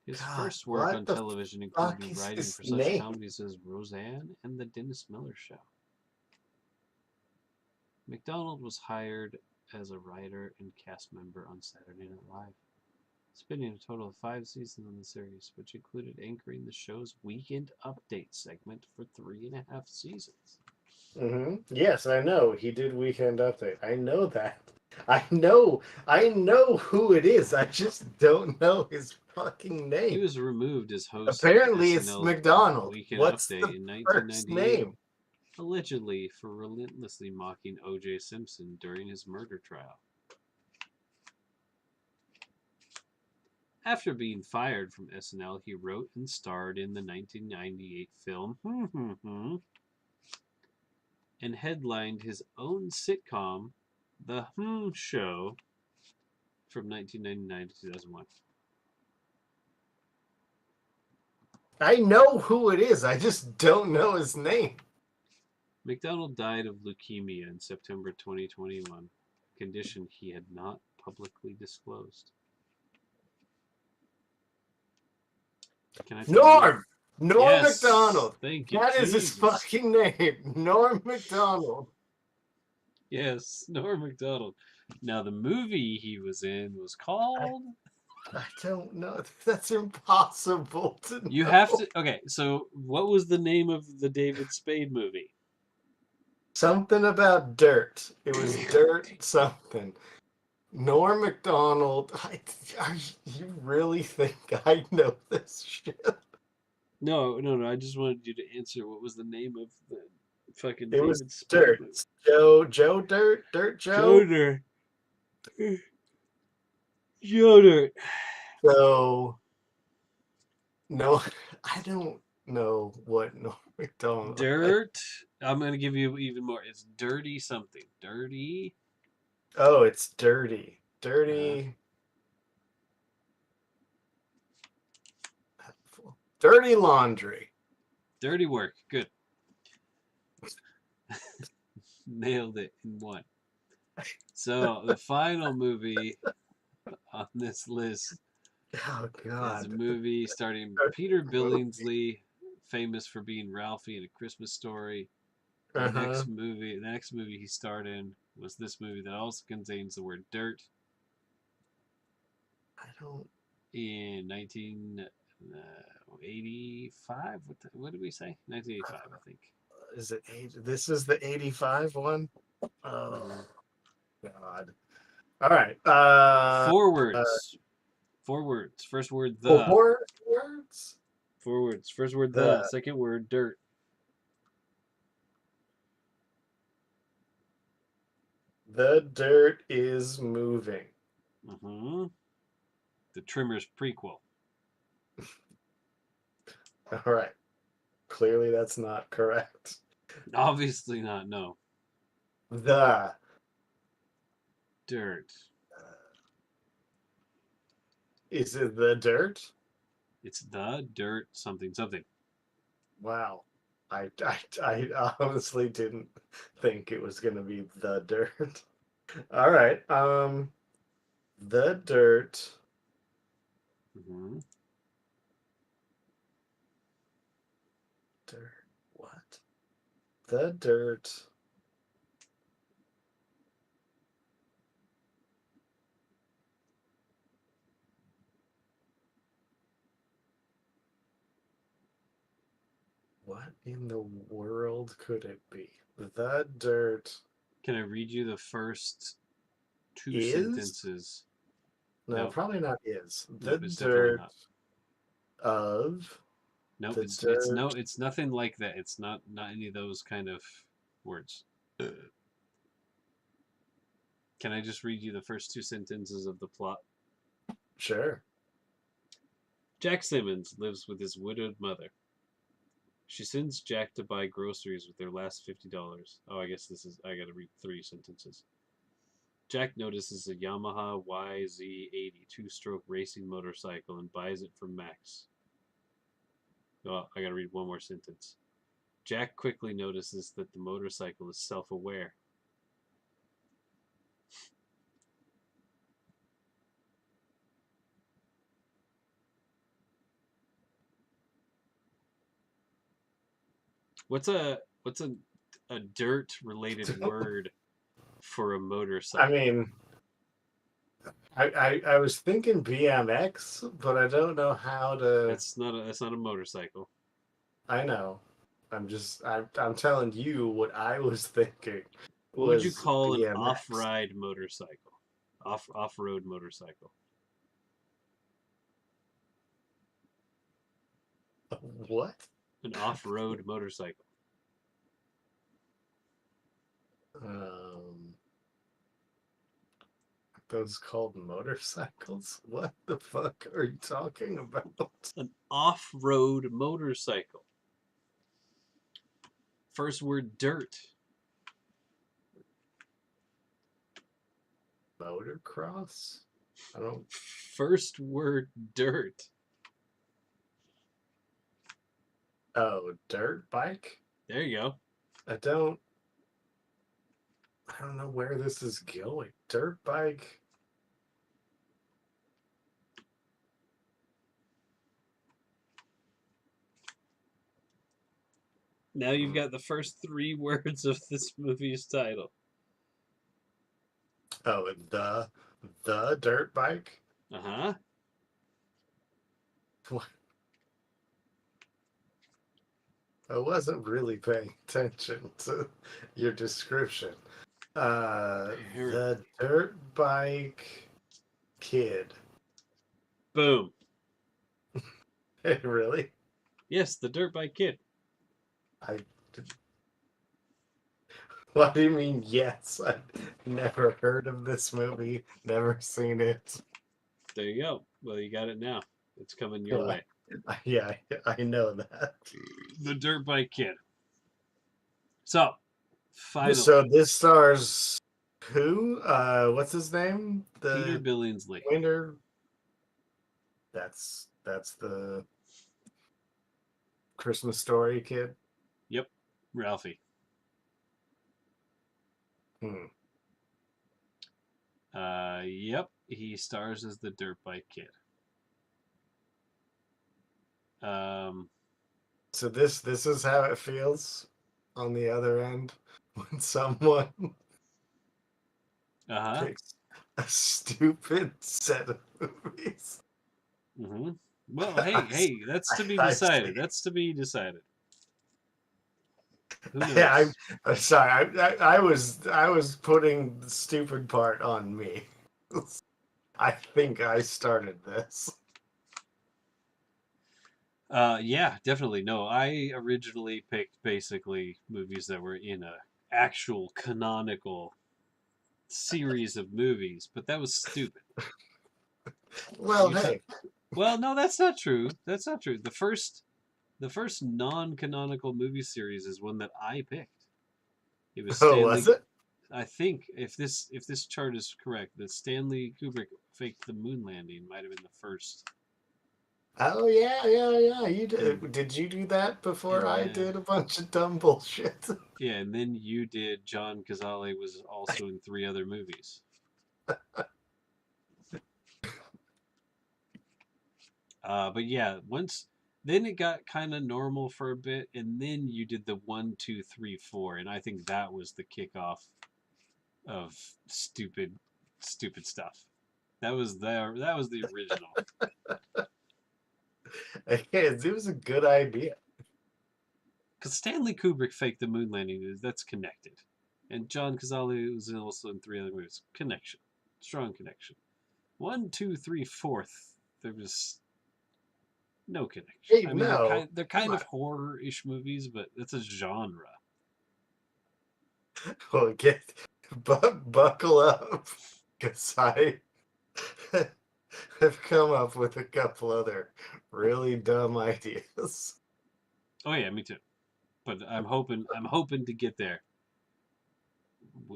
His first work on television included writing for such comedies as Roseanne and The Dennis Miller Show. McDonald was hired as a writer and cast member on Saturday Night Live, spending a total of 5 seasons on the series, which included anchoring the show's Weekend Update segment for 3.5 seasons. Mm-hmm. Yes, I know. He did Weekend Update. I know that. I know who it is. I just don't know his fucking name. He was removed as host. Apparently, it's McDonald. Weekend What's Update the in first 1998, name? allegedly for relentlessly mocking O.J. Simpson during his murder trial. After being fired from SNL, he wrote and starred in the 1998 film and headlined his own sitcom, The Show, from 1999 to 2001. I know who it is. I just don't know his name. McDonald died of leukemia in September 2021, a condition he had not publicly disclosed. Norm yes, McDonald. Thank you. That is his fucking name. Norm McDonald. Yes, Norm McDonald. Now, the movie he was in was called... I don't know. That's impossible to know. You have to... Okay, so what was the name of the David Spade movie? Something about dirt. It was dirt something. Norm McDonald. You really think I know this shit? No. I just wanted you to answer what was the name of the fucking David was Spade Dirt. Movie. Joe Dirt? Dirt Joe? Joe Dirt. Joe Dirt. So no, I don't know what Norm Macdonald. Dirt. I'm gonna give you even more. It's dirty something. Dirty. Oh, it's dirty. Uh, Dirty. Dirty laundry. dirty work. Good. Nailed it in one. So the final movie on this list Oh is a God. movie starring Peter Billingsley, famous for being Ralphie in A Christmas Story. Uh-huh. The next movie he starred in was this movie that also contains the word dirt I don't. in 1985. What did we say? 1985, I think. Is it eight? This is the 85 one. Oh Mhm. God. All right. Four words. Four words. First word, the. 4 words. Four words. First word, the. The Second word, dirt. the dirt is moving. Hmm. The Trimmers prequel. All right. Clearly, that's not correct. Obviously not. No. The Dirt. is it the dirt? It's the dirt something something. Wow. I honestly didn't think it was gonna be the dirt. All right. The dirt. Hmm. Dirt. What? The dirt. What in the world could it be? The dirt Can I read you the first two is? sentences? No, No, probably not is. The nope, it's definitely dirt not. of Nope, the it's dirt. no, it's nothing like that. It's not any of those kind of words. Can I just read you the first two sentences of the plot? Sure. Jack Simmons lives with his widowed mother. She sends Jack to buy groceries with their last $50. Oh, I guess this is I gotta read three sentences. Jack notices a Yamaha YZ80 two-stroke racing motorcycle and buys it from Max. Oh, I gotta read one more sentence. Jack quickly notices that the motorcycle is self-aware. What's a dirt related word for a I motorcycle? mean, I was thinking BMX, but I don't know how to. That's not a motorcycle. I know. I'm telling you what I was thinking What would you was call an BMX. off-ride motorcycle? Off-road motorcycle. What? An off-road motorcycle. Um, those called motorcycles? What the fuck are you talking about? An off-road motorcycle. First word dirt. Motocross? I don't. First word dirt. Oh, dirt bike? There you go. I don't. I don't know where this is going. Dirt bike? Now you've Hmm. got the first three words of this movie's title. Oh, the dirt bike? Uh-huh. I wasn't really paying attention to your description. Apparently. The dirt bike kid. Boom. Really? Yes, the dirt bike kid. I. What do you mean? Yes, I've never heard of this movie. Never seen it. There you go. Well, you got it now. It's coming your way. Yeah, I know that. The Dirt Bike Kid. So, So finally, this stars who? What's his name? Peter The Billingsley. winner. That's the Christmas Story kid. Yep, Ralphie. Hmm. Yep, he stars as the Dirt Bike Kid. Um, So this is how it feels on the other end when someone uh-huh. picks a stupid set of movies. Mm-hmm. Well, hey, that's to be I decided. see. That's to be decided. Who Yeah, knows? I'm sorry. I was putting the stupid part on me. I think I started this. Yeah, definitely. No, I originally picked basically movies that were in a actual canonical series of movies, but that was stupid. Well, You took hey. Well, no, that's not true. That's not true. The first non-canonical movie series is one that I picked. It was Oh, was Stanley. it? I think if this chart is correct, that Stanley Kubrick faked the moon landing might have been the first. Oh yeah. You And did. Did you do that before and I then did a bunch of dumb bullshit? yeah, and then you did. John Cazale was also in three other movies. But yeah, once then it got kind of normal for a bit, and then you did the 1, 2, 3, 4, and I think that was the kickoff of stupid stuff. That was the original. It was a good idea. Because Stanley Kubrick faked the moon landing. That's connected, and John Cazale was also in three other movies. Connection, strong connection. 1, 2, 3, 4. There was no connection. Hey, I mean, they're no, they're come kind on. of horror-ish movies, but it's a genre. Well, buckle up, because I have come up with a couple other really dumb ideas. Oh yeah, me too. But I'm hoping to get there.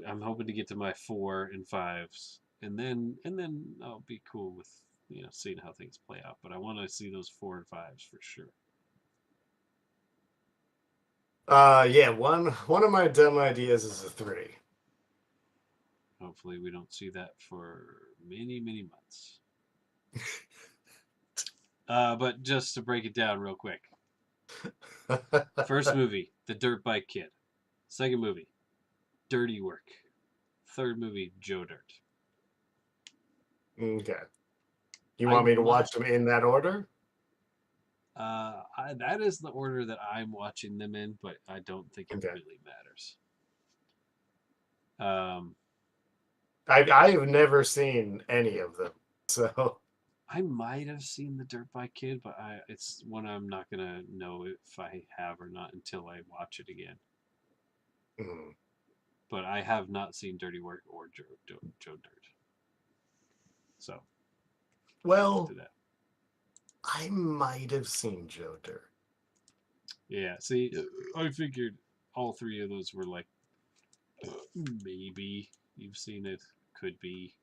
I'm hoping to get to my 4 and 5s, and then I'll be cool with seeing how things play out. But I want to see those 4 and 5s for sure. Yeah, one of my dumb ideas is a three. Hopefully, we don't see that for many months. But just to break it down real quick. First movie, The Dirt Bike Kid. Second movie, Dirty Work. Third movie, Joe Dirt. Okay. You I want me to might. watch them in that order? That is the order that I'm watching them in, but I don't think it Okay. really matters. Um, I have never seen any of them, so I might have seen The Dirt Bike Kid, but it's one I'm not gonna know if I have or not until I watch it again. mm. But I have not seen Dirty Work or Joe Dirt, so we'll get to Well, that. I might have seen Joe Dirt. Yeah, see, I figured all three of those were like maybe you've seen it, could be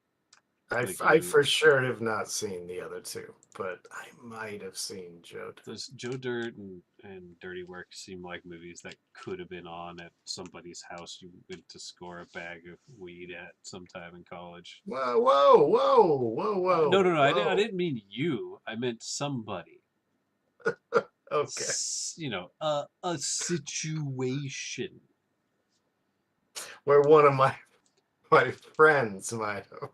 like I you. for sure have not seen the other two, but I might have seen Joe Dirt. Those Joe Dirt and Dirty Work seem like movies that could have been on at somebody's house you went to score a bag of weed at sometime in college. Whoa, No, I whoa. didn't mean you. I meant somebody. Okay. A situation. Where one of my friends might have.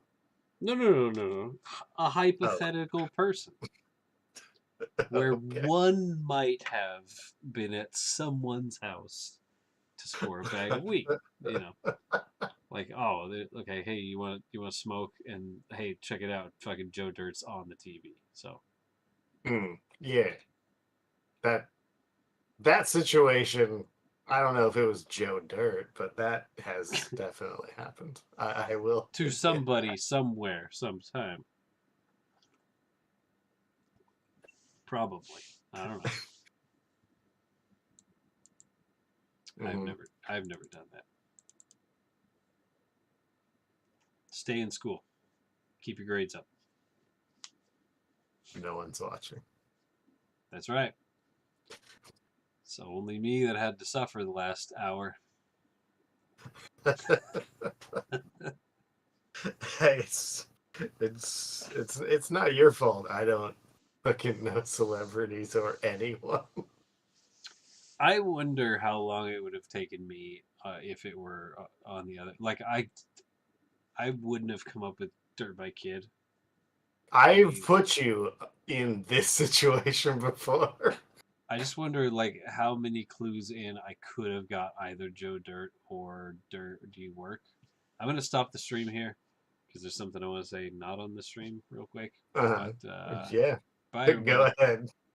No. A Oh, hypothetical person where okay. one might have been at someone's house to score a bag of weed. You know, like okay, hey, you want to smoke, and hey, check it out, fucking Joe Dirt's on the TV. So Yeah, that that situation. I don't know if it was Joe Dirt, but that has definitely happened. I will to admit somebody that. somewhere sometime. Probably. I don't know. Hmm. I've never done that. Stay in school. Keep your grades up. No one's watching. That's right. So only me that had to suffer the last hour. Hey, it's not your fault. I don't fucking know celebrities or anyone. I wonder how long it would have taken me if it were on the other. Like I wouldn't have come up with Dirt Bike Kid. I I've mean, put you in this situation before. I just wonder like how many clues in I could have got either Joe Dirt or Dirt Do You Work. I'm gonna stop the stream here because there's something I want to say not on the stream real quick. Uh, But yeah, bye go everybody. ahead.